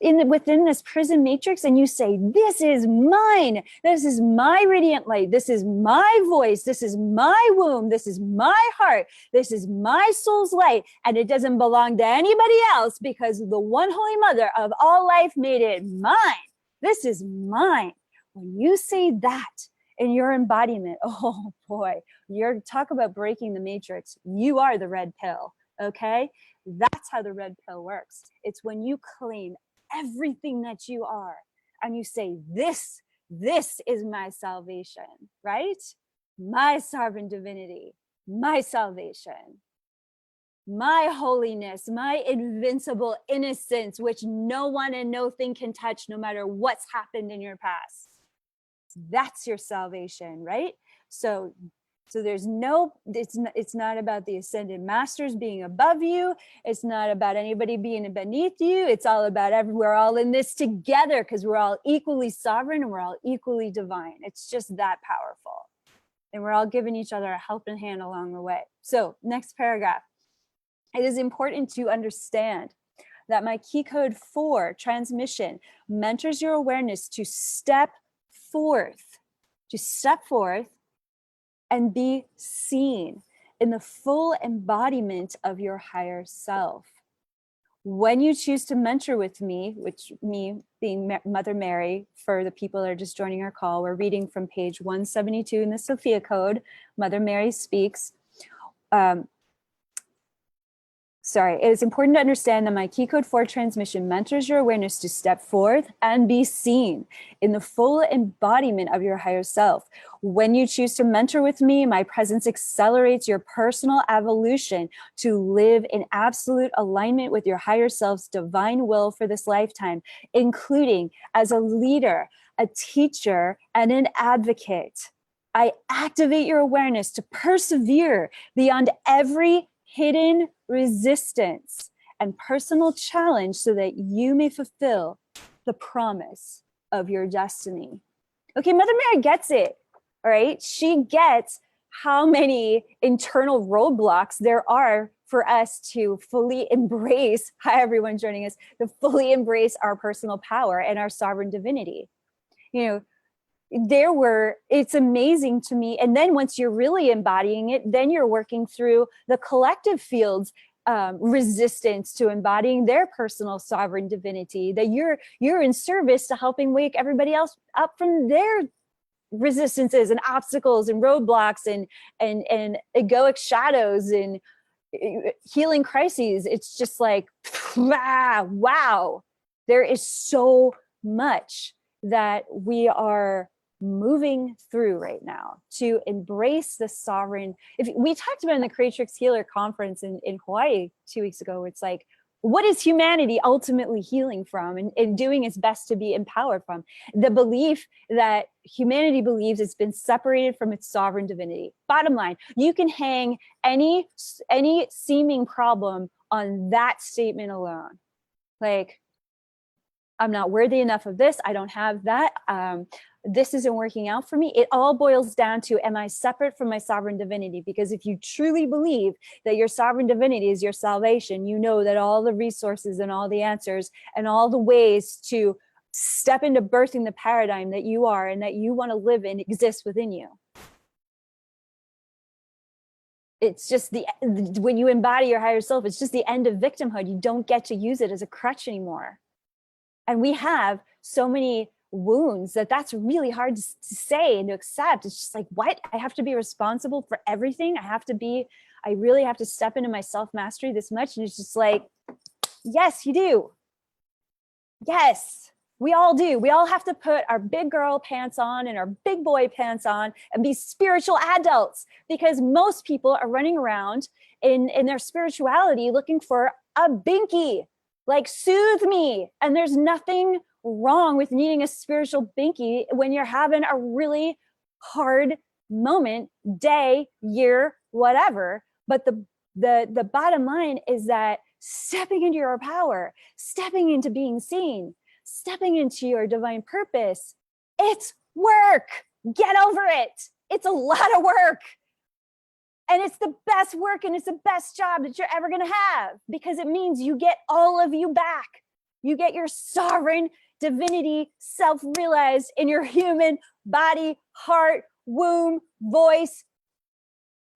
within this prison matrix, and you say, this is mine, this is my radiant light, this is my voice, this is my womb, this is my heart, this is my soul's light, and it doesn't belong to anybody else because the one holy mother of all life made it mine. This is mine. When you say that in your embodiment, oh boy, you're talk about breaking the matrix. You are the red pill, okay? That's how the red pill works. It's when you claim everything that you are and you say, this is my salvation, right? My sovereign divinity, my salvation, my holiness, my invincible innocence, which no one and no thing can touch, no matter what's happened in your past. That's your salvation, right? So there's no, it's not about the ascended masters being above you. It's not about anybody being beneath you. It's all about we're all in this together, because we're all equally sovereign and we're all equally divine. It's just that powerful. And we're all giving each other a helping hand along the way. So next paragraph. It is important to understand that my key code 4 transmission mentors your awareness to step forth and be seen in the full embodiment of your higher self. When you choose to mentor with me, which me being Mother Mary, for the people that are just joining our call, we're reading from page 172 in the Sophia code, Mother Mary speaks. It is important to understand that my key code 4 transmission mentors your awareness to step forth and be seen in the full embodiment of your higher self. When you choose to mentor with me, my presence accelerates your personal evolution to live in absolute alignment with your higher self's divine will for this lifetime, including as a leader, a teacher, and an advocate. I activate your awareness to persevere beyond every hidden resistance and personal challenge so that you may fulfill the promise of your destiny. Okay, Mother Mary gets it, all right? She gets how many internal roadblocks there are for us to fully embrace, hi everyone joining us, to fully embrace our personal power and our sovereign divinity. You know, it's amazing to me. And then once you're really embodying it, then you're working through the collective field's resistance to embodying their personal sovereign divinity, that you're in service to helping wake everybody else up from their resistances and obstacles and roadblocks and egoic shadows and healing crises. It's just like, wow, there is so much that we are moving through right now to embrace the sovereign. If we talked about in the Creatrix Healer Conference in Hawaii 2 weeks ago, it's like, what is humanity ultimately healing from and doing its best to be empowered from? The belief that humanity believes it's been separated from its sovereign divinity. Bottom line, you can hang any seeming problem on that statement alone. Like, I'm not worthy enough of this. I don't have that. This isn't working out for me. It all boils down to, am I separate from my sovereign divinity? Because if you truly believe that your sovereign divinity is your salvation, you know that all the resources and all the answers and all the ways to step into birthing the paradigm that you are and that you want to live in exist within you. It's just when you embody your higher self, it's just the end of victimhood. You don't get to use it as a crutch anymore. And we have so many wounds that's really hard to say and to accept. It's just like, what? I have to be responsible for everything. I really have to step into my self-mastery this much. And it's just like, yes, you do. Yes, we all do. We all have to put our big girl pants on and our big boy pants on and be spiritual adults, because most people are running around in their spirituality looking for a binky. Like, soothe me. And there's nothing wrong with needing a spiritual binky when you're having a really hard moment, day, year, whatever. But the bottom line is that stepping into your power, stepping into being seen, stepping into your divine purpose, it's work. Get over it. It's a lot of work. And it's the best work and it's the best job that you're ever going to have, because it means you get all of you back. You get your sovereign divinity self-realized in your human body, heart, womb, voice,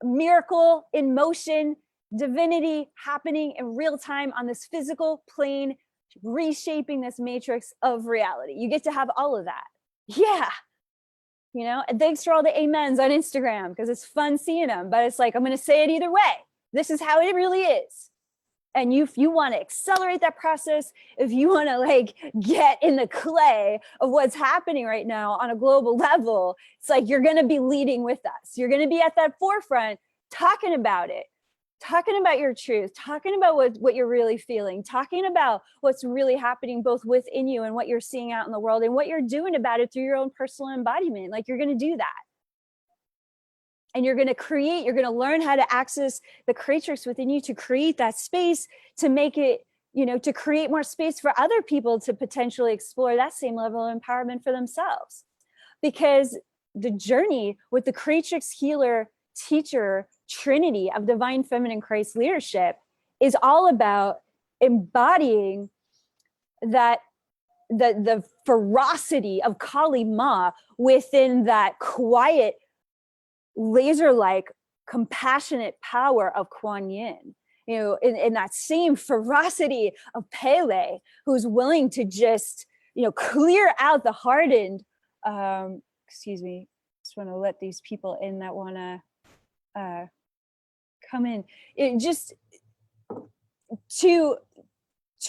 miracle in motion, divinity happening in real time on this physical plane, reshaping this matrix of reality. You get to have all of that. Yeah. You know, and thanks for all the amens on Instagram, because it's fun seeing them, but it's like, I'm going to say it either way. This is how it really is. And if you want to accelerate that process, if you want to like get in the clay of what's happening right now on a global level, it's like you're going to be leading with us. You're going to be at that forefront talking about it, talking about your truth, talking about what you're really feeling, talking about what's really happening both within you and what you're seeing out in the world and what you're doing about it through your own personal embodiment. Like you're going to do that. And you're going to learn how to access the creatrix within you to create that space, to make it, to create more space for other people to potentially explore that same level of empowerment for themselves. Because the journey with the creatrix, healer, teacher, trinity of divine feminine Christ leadership is all about embodying that the ferocity of Kali Ma within that quiet, laser-like, compassionate power of Kuan Yin, in that same ferocity of Pele, who's willing to just, clear out the hardened, excuse me, just want to let these people in that want to come in. It just to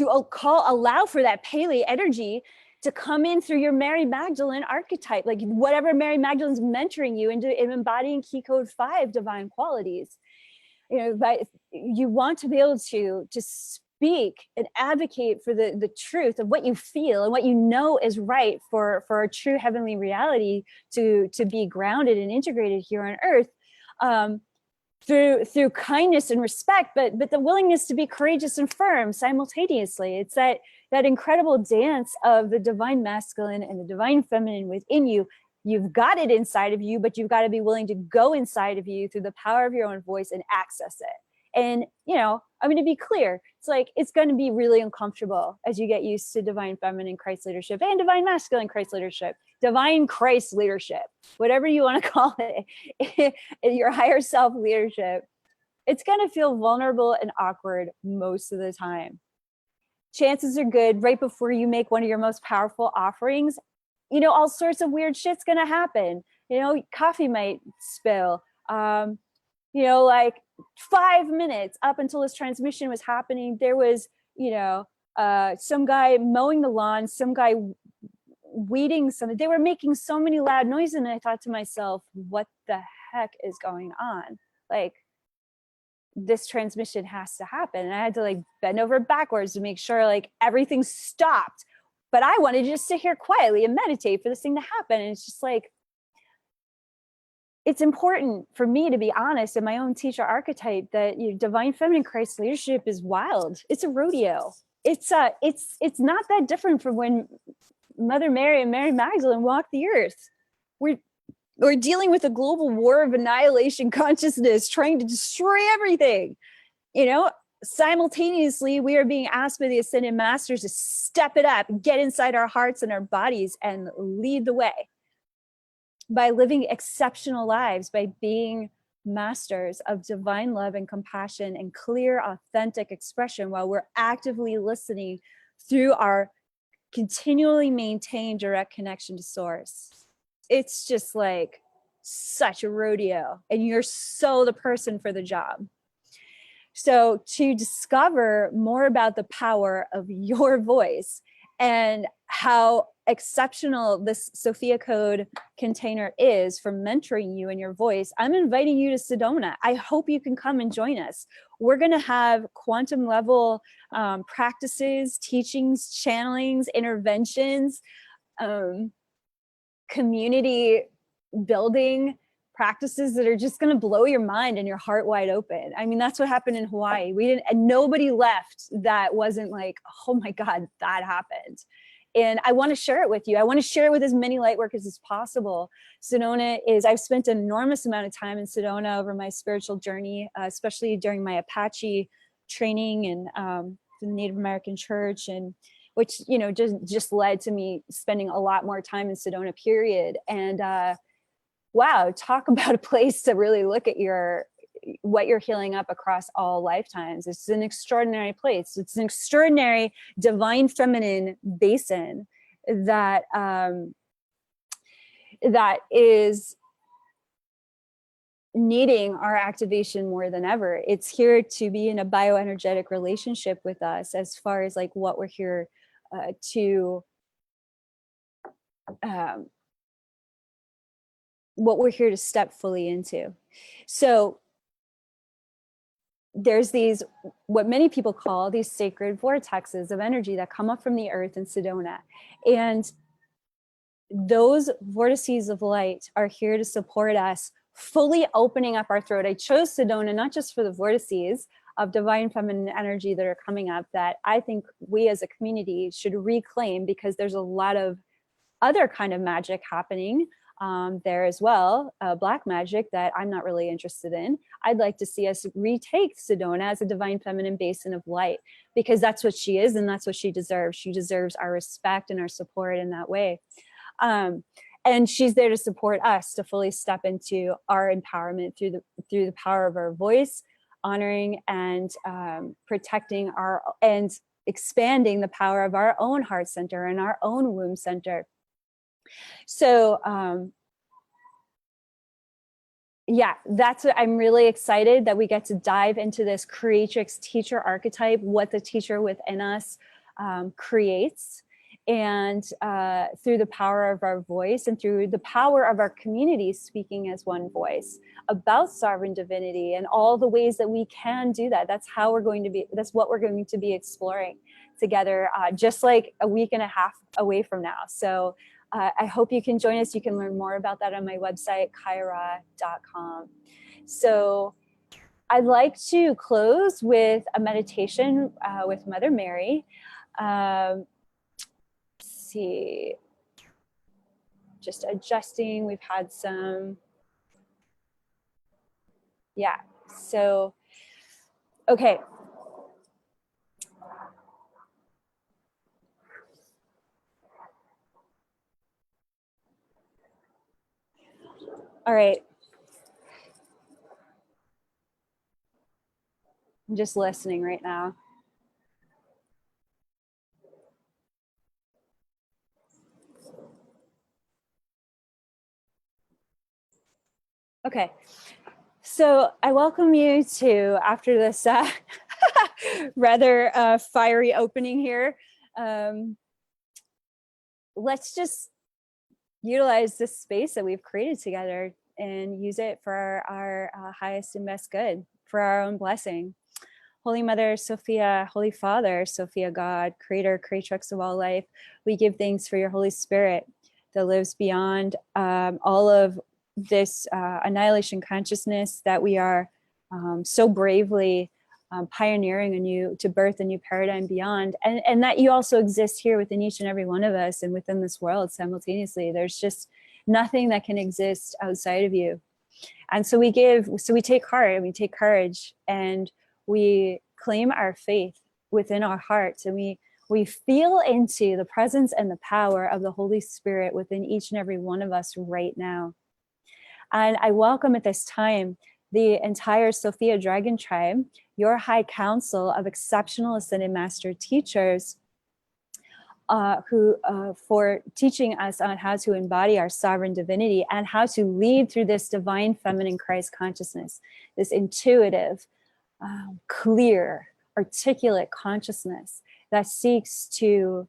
allow for that Pele energy to come in through your Mary Magdalene archetype, like whatever Mary Magdalene's mentoring you into embodying key code 5 divine qualities. But you want to be able to speak and advocate for the truth of what you feel and what you know is right for a true heavenly reality to be grounded and integrated here on earth, through kindness and respect, but the willingness to be courageous and firm simultaneously. It's that incredible dance of the divine masculine and the divine feminine within you. You've got it inside of you, but you've got to be willing to go inside of you through the power of your own voice and access it. And, I'm going to be clear. It's like, it's going to be really uncomfortable as you get used to divine feminine Christ leadership and divine masculine Christ leadership, divine Christ leadership, whatever you want to call it, your higher self leadership. It's going to feel vulnerable and awkward most of the time. Chances are good right before you make one of your most powerful offerings, all sorts of weird shit's going to happen. Coffee might spill, like 5 minutes up until this transmission was happening, there was, some guy mowing the lawn, some guy weeding something. They were making so many loud noises, and I thought to myself, what the heck is going on? Like, this transmission has to happen. And I had to like bend over backwards to make sure like everything stopped. But I wanted to just sit here quietly and meditate for this thing to happen. And it's just like, it's important for me to be honest in my own teacher archetype that divine feminine Christ leadership is wild. It's a rodeo. It's not that different from when Mother Mary and Mary Magdalene walked the earth. We're dealing with a global war of annihilation consciousness, trying to destroy everything. Simultaneously, we are being asked by the Ascended Masters to step it up, get inside our hearts and our bodies and lead the way by living exceptional lives, by being masters of divine love and compassion and clear, authentic expression while we're actively listening through our continually maintained direct connection to source. It's just like such a rodeo, and you're so the person for the job. So to discover more about the power of your voice and how exceptional this Sophia Code container is for mentoring you in your voice, I'm inviting you to Sedona. I hope you can come and join us. We're going to have quantum level practices, teachings, channelings, interventions, community building practices that are just going to blow your mind and your heart wide open. I mean, that's what happened in Hawaii. And nobody left that wasn't like, oh my God, that happened. And I want to share it with you. I want to share it with as many lightworkers as possible. I've spent an enormous amount of time in Sedona over my spiritual journey, especially during my Apache training and the Native American church, and which, just led to me spending a lot more time in Sedona, period. And wow, talk about a place to really look at what you're healing up across all lifetimes. It's an extraordinary place. It's an extraordinary divine feminine basin that is needing our activation more than ever. It's here to be in a bioenergetic relationship with us, as far as like what we're here to what we're here to step fully into. So there's these, what many people call these sacred vortexes of energy that come up from the earth in Sedona. And those vortices of light are here to support us fully opening up our throat. I chose Sedona not just for the vortices of divine feminine energy that are coming up, that I think we as a community should reclaim, because there's a lot of other kind of magic happening there as well, black magic that I'm not really interested in. I'd like to see us retake Sedona as a divine feminine basin of light, because that's what she is and that's what she deserves. She deserves our respect and our support in that way. And she's there to support us to fully step into our empowerment through the power of our voice, honoring and protecting our and expanding the power of our own heart center and our own womb center. So yeah, that's what I'm really excited that we get to dive into this creatrix teacher archetype, what the teacher within us creates, and through the power of our voice and through the power of our community speaking as one voice about sovereign divinity and all the ways that we can do that. That's how we're going to be, that's what we're going to be exploring together, just like a week and a half away from now. So I hope you can join us. You can learn more about that on my website, kaia.com. So I'd like to close with a meditation with Mother Mary. Let's see, just adjusting. We've had some, yeah. So, okay. All right. I'm just listening right now. Okay. So I welcome you to, after this rather fiery opening here, let's just utilize this space that we've created together and use it for our highest and best good, for our own blessing. Holy Mother Sophia, Holy Father Sophia, God, Creator, Creatrix of all life, we give thanks for your Holy Spirit that lives beyond all of this annihilation consciousness that we are so bravely pioneering to birth a new paradigm beyond, and that you also exist here within each and every one of us and within this world simultaneously. There's just nothing that can exist outside of you. And so we take heart and we take courage and we claim our faith within our hearts, and we feel into the presence and the power of the Holy Spirit within each and every one of us right now. And I welcome at this time the entire Sophia Dragon Tribe, your high council of exceptional Ascended Master teachers, who for teaching us on how to embody our sovereign divinity and how to lead through this divine feminine Christ consciousness, this intuitive, clear, articulate consciousness that seeks to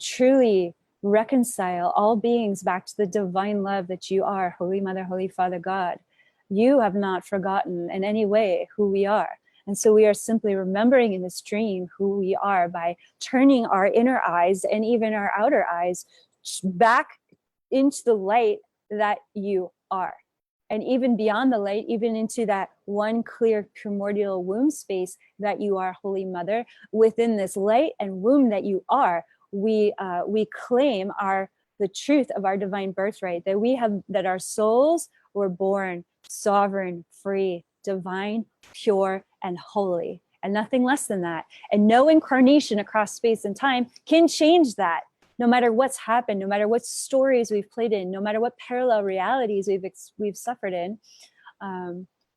truly reconcile all beings back to the divine love that you are, Holy Mother, Holy Father, God. You have not forgotten in any way who we are. And so we are simply remembering in this dream who we are by turning our inner eyes and even our outer eyes back into the light that you are. And even beyond the light, even into that one clear primordial womb space that you are, Holy Mother. Within this light and womb that you are, we claim the truth of our divine birthright, that our souls were born sovereign, free, divine, pure, and holy, and nothing less than that. And no incarnation across space and time can change that. No matter what's happened, no matter what stories we've played in, no matter what parallel realities we've suffered in,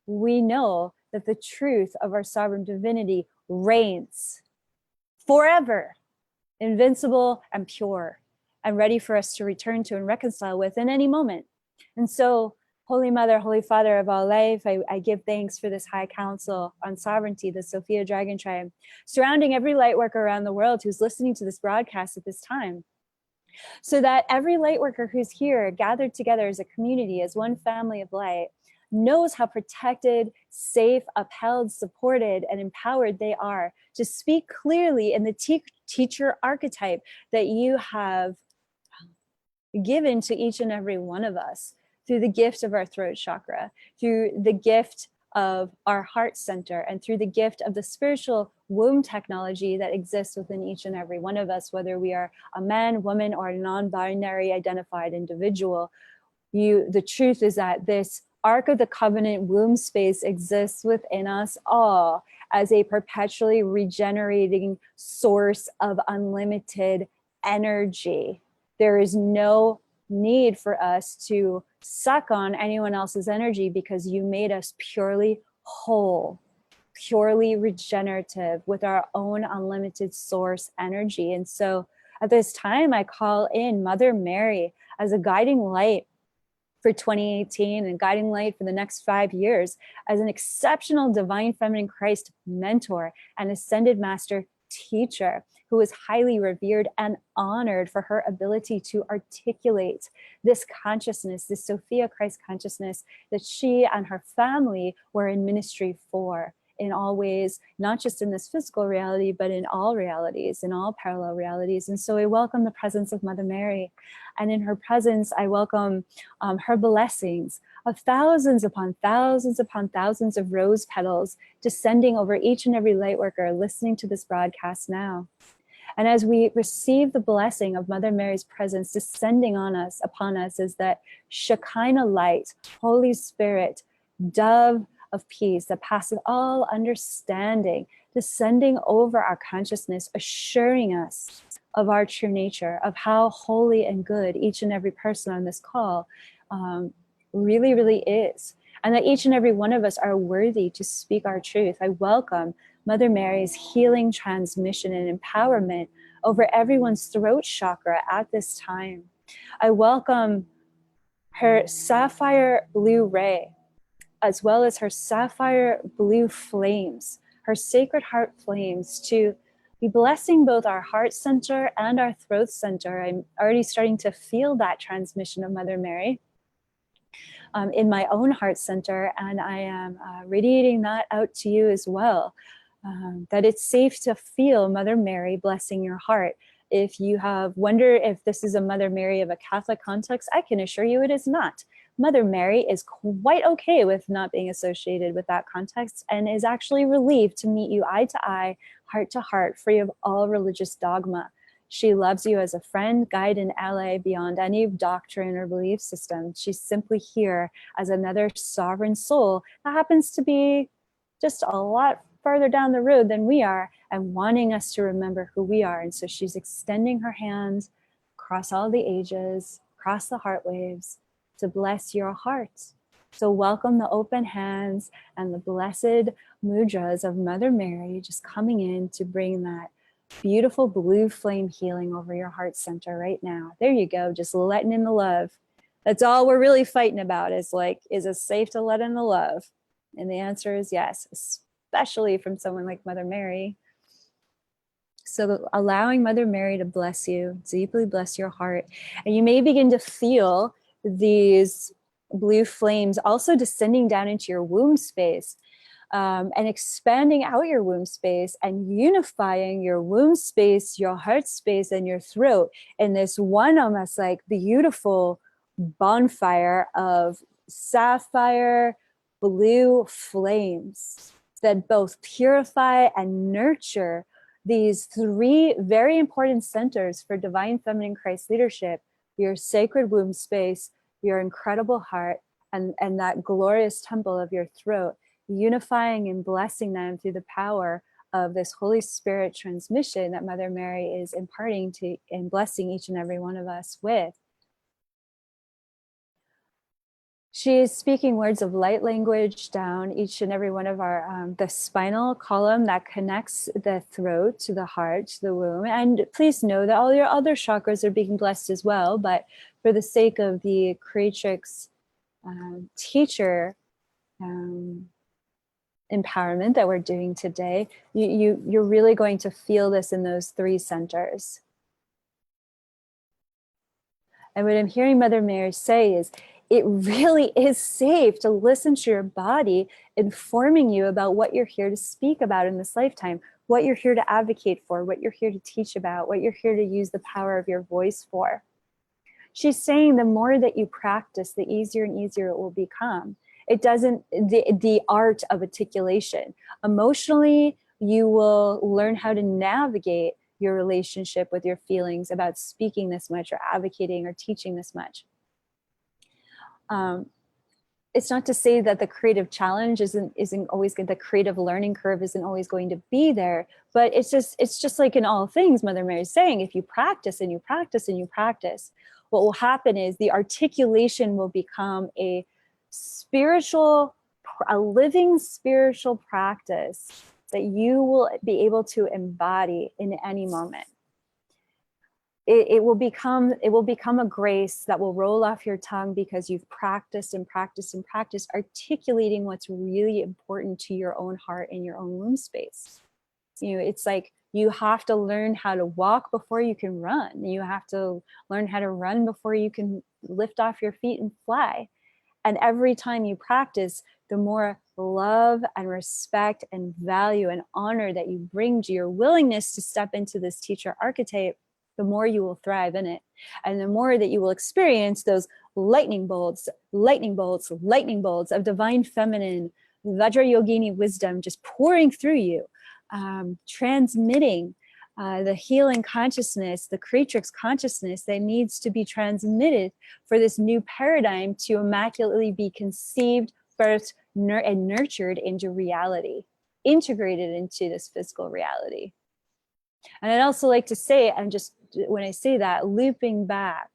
we know that the truth of our sovereign divinity reigns forever, invincible and pure, and ready for us to return to and reconcile with in any moment. And so Holy Mother, Holy Father of all life, I give thanks for this high council on sovereignty, the Sophia Dragon Tribe, surrounding every light worker around the world who's listening to this broadcast at this time, so that every light worker who's here, gathered together as a community, as one family of light, knows how protected, safe, upheld, supported, and empowered they are to speak clearly in the teacher archetype that you have given to each and every one of us through the gift of our throat chakra, through the gift of our heart center, and through the gift of the spiritual womb technology that exists within each and every one of us, whether we are a man, woman, or a non-binary identified individual. The truth is that this Ark of the Covenant womb space exists within us all as a perpetually regenerating source of unlimited energy. There is no need for us to suck on anyone else's energy, because you made us purely whole, purely regenerative with our own unlimited source energy. And so at this time, I call in Mother Mary as a guiding light for 2018 and guiding light for the next 5 years, as an exceptional divine feminine Christ mentor and ascended master teacher who is highly revered and honored for her ability to articulate this consciousness, this Sophia Christ consciousness that she and her family were in ministry for, in all ways, not just in this physical reality, but in all realities, in all parallel realities. And so I welcome the presence of Mother Mary. And in her presence, I welcome her blessings of thousands upon thousands upon thousands of rose petals descending over each and every light worker listening to this broadcast now. And as we receive the blessing of Mother Mary's presence descending on us, upon us, is that Shekinah light, Holy Spirit, dove of peace that passeth all understanding, descending over our consciousness, assuring us of our true nature, of how holy and good each and every person on this call really, really is. And that each and every one of us are worthy to speak our truth. I welcome Mother Mary's healing transmission and empowerment over everyone's throat chakra at this time. I welcome her sapphire blue ray, as well as her sapphire blue flames, her sacred heart flames, to be blessing both our heart center and our throat center. I'm already starting to feel that transmission of Mother Mary in my own heart center, and I am radiating that out to you as well. That it's safe to feel Mother Mary blessing your heart. If you have wondered if this is a Mother Mary of a Catholic context, I can assure you it is not. Mother Mary is quite okay with not being associated with that context, and is actually relieved to meet you eye to eye, heart to heart, free of all religious dogma. She loves you as a friend, guide, and ally beyond any doctrine or belief system. She's simply here as another sovereign soul that happens to be just a lot further down the road than we are, and wanting us to remember who we are. And so she's extending her hands across all the ages, across the heart waves, to bless your heart. So welcome the open hands and the blessed mudras of Mother Mary just coming in to bring that beautiful blue flame healing over your heart center right now. There you go, just letting in the love. That's all we're really fighting about, is it safe to let in the love? And the answer is yes, especially from someone like Mother Mary. So allowing Mother Mary to bless you, deeply bless your heart. And you may begin to feel these blue flames also descending down into your womb space, and expanding out your womb space and unifying your womb space, your heart space, and your throat in this one almost like beautiful bonfire of sapphire blue flames that both purify and nurture these three very important centers for divine feminine Christ leadership: your sacred womb space, your incredible heart, and that glorious temple of your throat, unifying and blessing them through the power of this Holy Spirit transmission that Mother Mary is imparting to and blessing each and every one of us with. She is speaking words of light language down each and every one of our, the spinal column that connects the throat to the heart, to the womb. And please know that all your other chakras are being blessed as well. But for the sake of the creatrix teacher empowerment that we're doing today, you're really going to feel this in those 3 centers. And what I'm hearing Mother Mary say is, it really is safe to listen to your body informing you about what you're here to speak about in this lifetime, what you're here to advocate for, what you're here to teach about, what you're here to use the power of your voice for. She's saying the more that you practice, the easier and easier it will become. It doesn't, the art of articulation. Emotionally, you will learn how to navigate your relationship with your feelings about speaking this much or advocating or teaching this much. It's not to say that the creative challenge isn't always good, the creative learning curve isn't always going to be there, but it's just like in all things, Mother Mary is saying, if you practice and you practice and you practice, what will happen is the articulation will become a living spiritual practice that you will be able to embody in any moment. It will become a grace that will roll off your tongue because you've practiced and practiced and practiced articulating what's really important to your own heart and your own womb space. It's like you have to learn how to walk before you can run. You have to learn how to run before you can lift off your feet and fly. And every time you practice, the more love and respect and value and honor that you bring to your willingness to step into this teacher archetype, the more you will thrive in it. And the more that you will experience those lightning bolts of divine feminine, Vajrayogini wisdom just pouring through you, transmitting the healing consciousness, the creatrix consciousness that needs to be transmitted for this new paradigm to immaculately be conceived, birthed, and nurtured into reality, integrated into this physical reality. And I'd also like to say, and just when I say that, looping back,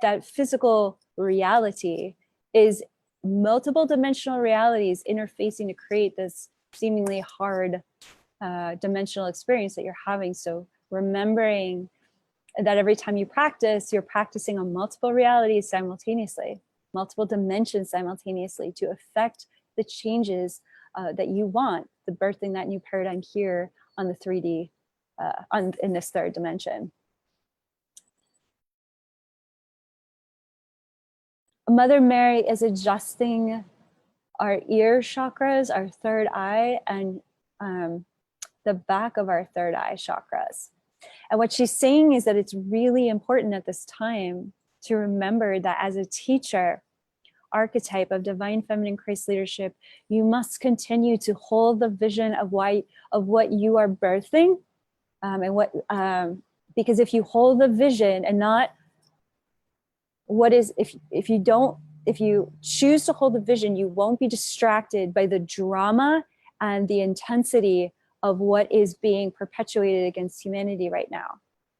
that physical reality is multiple dimensional realities interfacing to create this seemingly hard dimensional experience that you're having. So remembering that every time you practice, you're practicing on multiple realities simultaneously, multiple dimensions simultaneously to affect the changes that you want, the birthing that new paradigm here on the 3D, in this 3rd dimension. Mother Mary is adjusting our ear chakras, our 3rd eye, and the back of our 3rd eye chakras. And what she's saying is that it's really important at this time to remember that as a teacher archetype of divine feminine Christ leadership, you must continue to hold the vision of what you are birthing, because if you hold the vision and not what is, if you choose to hold the vision, you won't be distracted by the drama and the intensity of what is being perpetuated against humanity right now.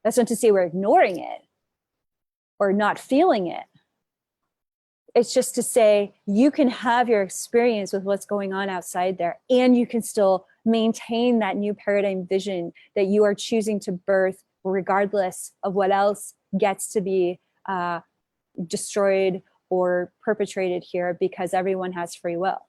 That's not to say we're ignoring it or not feeling it. It's just to say you can have your experience with what's going on outside there, and you can still maintain that new paradigm vision that you are choosing to birth regardless of what else gets to be destroyed or perpetrated here, because everyone has free will.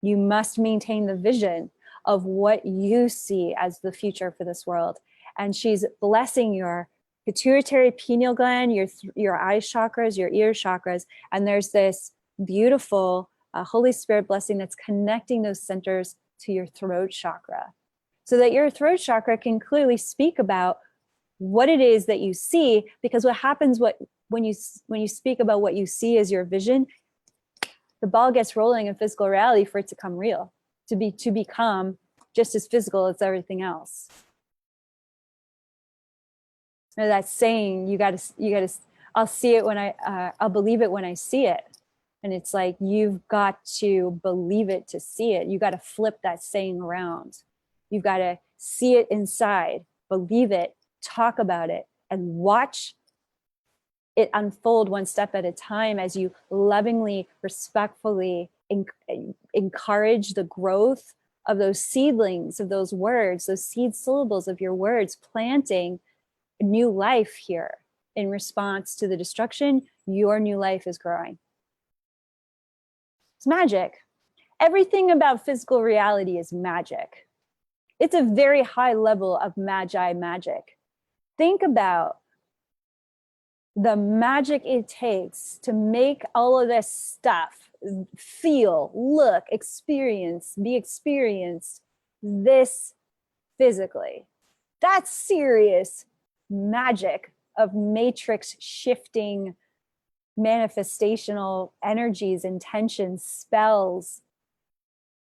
You must maintain the vision of what you see as the future for this world. And she's blessing your pituitary pineal gland, your eye chakras, your ear chakras. And there's this beautiful Holy Spirit blessing that's connecting those centers to your throat chakra, so that your throat chakra can clearly speak about what it is that you see. Because what happens when you speak about what you see as your vision, the ball gets rolling in physical reality for it to come real, to become just as physical as everything else. Now that saying, you gotta, I'll see it when I'll believe it when I see it. And it's like, you've got to believe it to see it. You got to flip that saying around. You've got to see it inside, believe it, talk about it, and watch it unfold one step at a time as you lovingly, respectfully encourage the growth of those seedlings, of those words, those seed syllables of your words, planting new life here in response to the destruction. Your new life is growing. It's magic. Everything about physical reality is magic. It's a very high level of magi magic. Think about the magic it takes to make all of this stuff feel, look, experience, be experienced this physically. That's serious magic of matrix shifting manifestational energies, intentions, spells.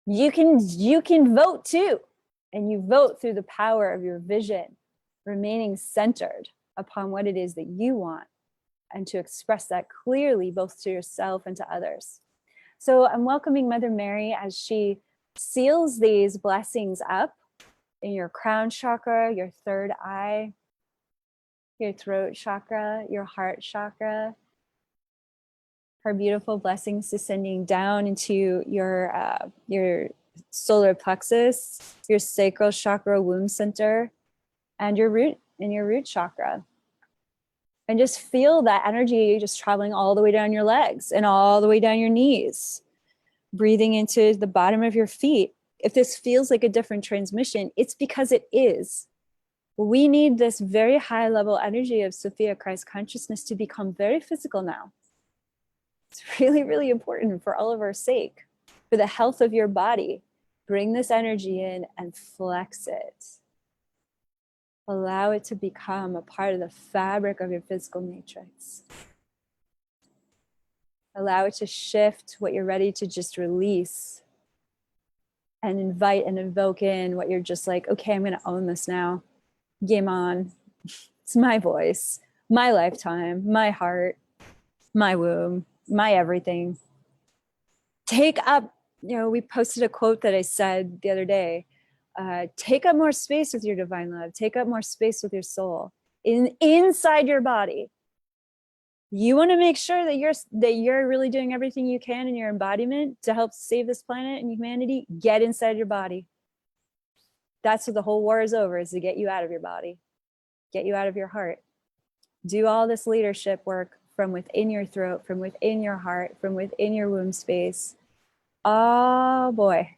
You can vote too, and you vote through the power of your vision, remaining centered upon what it is that you want, and to express that clearly both to yourself and to others. So I'm welcoming Mother Mary as she seals these blessings up in your crown chakra, your third eye, your throat chakra, your heart chakra. Her beautiful blessings descending down into your solar plexus, your sacral chakra, womb center, and your root chakra. And just feel that energy just traveling all the way down your legs and all the way down your knees, breathing into the bottom of your feet. If this feels like a different transmission, it's because it is. We need this very high level energy of Sophia Christ consciousness to become very physical now. It's really, really important for all of our sake, for the health of your body. Bring this energy in and flex it. Allow it to become a part of the fabric of your physical matrix. Allow it to shift what you're ready to just release, and invite and invoke in what you're just like, okay, I'm going to own this now. Game on. It's my voice, my lifetime, my heart, my womb, my everything. Take up, we posted a quote that I said the other day. Take up more space with your divine love. Take up more space with your soul inside your body. You want to make sure that you're really doing everything you can in your embodiment to help save this planet and humanity. Get inside your body. That's what the whole war is over, is to get you out of your body, get you out of your heart. Do all this leadership work from within your throat, from within your heart, from within your womb space. Oh boy.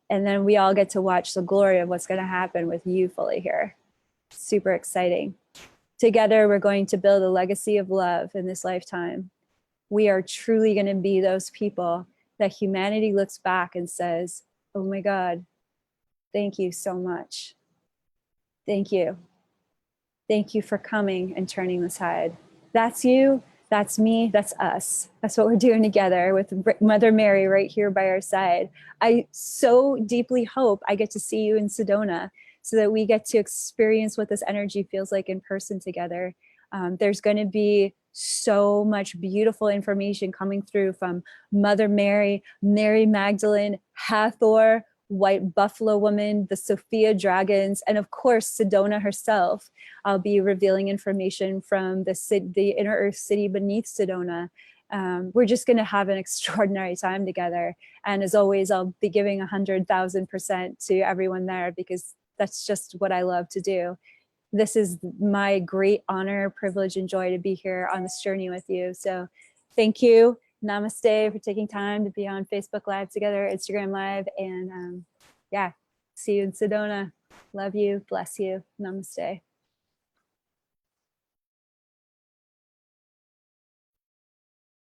And then we all get to watch the glory of what's going to happen with you fully here. Super exciting. Together, we're going to build a legacy of love in this lifetime. We are truly going to be those people that humanity looks back and says, oh my God, thank you so much. Thank you. Thank you for coming and turning the tide. That's you. That's me, that's us. That's what we're doing together with Mother Mary right here by our side. I so deeply hope I get to see you in Sedona so that we get to experience what this energy feels like in person together. There's going to be so much beautiful information coming through from Mother Mary, Mary Magdalene, Hathor, White Buffalo Woman, the Sophia Dragons, and of course, Sedona herself. I'll be revealing information from the inner earth city beneath Sedona. We're just going to have an extraordinary time together. And as always, I'll be giving 100,000% to everyone there because that's just what I love to do. This is my great honor, privilege, and joy to be here on this journey with you. So thank you. Namaste for taking time to be on Facebook Live together, Instagram Live, and see you in Sedona. Love you. Bless you. Namaste.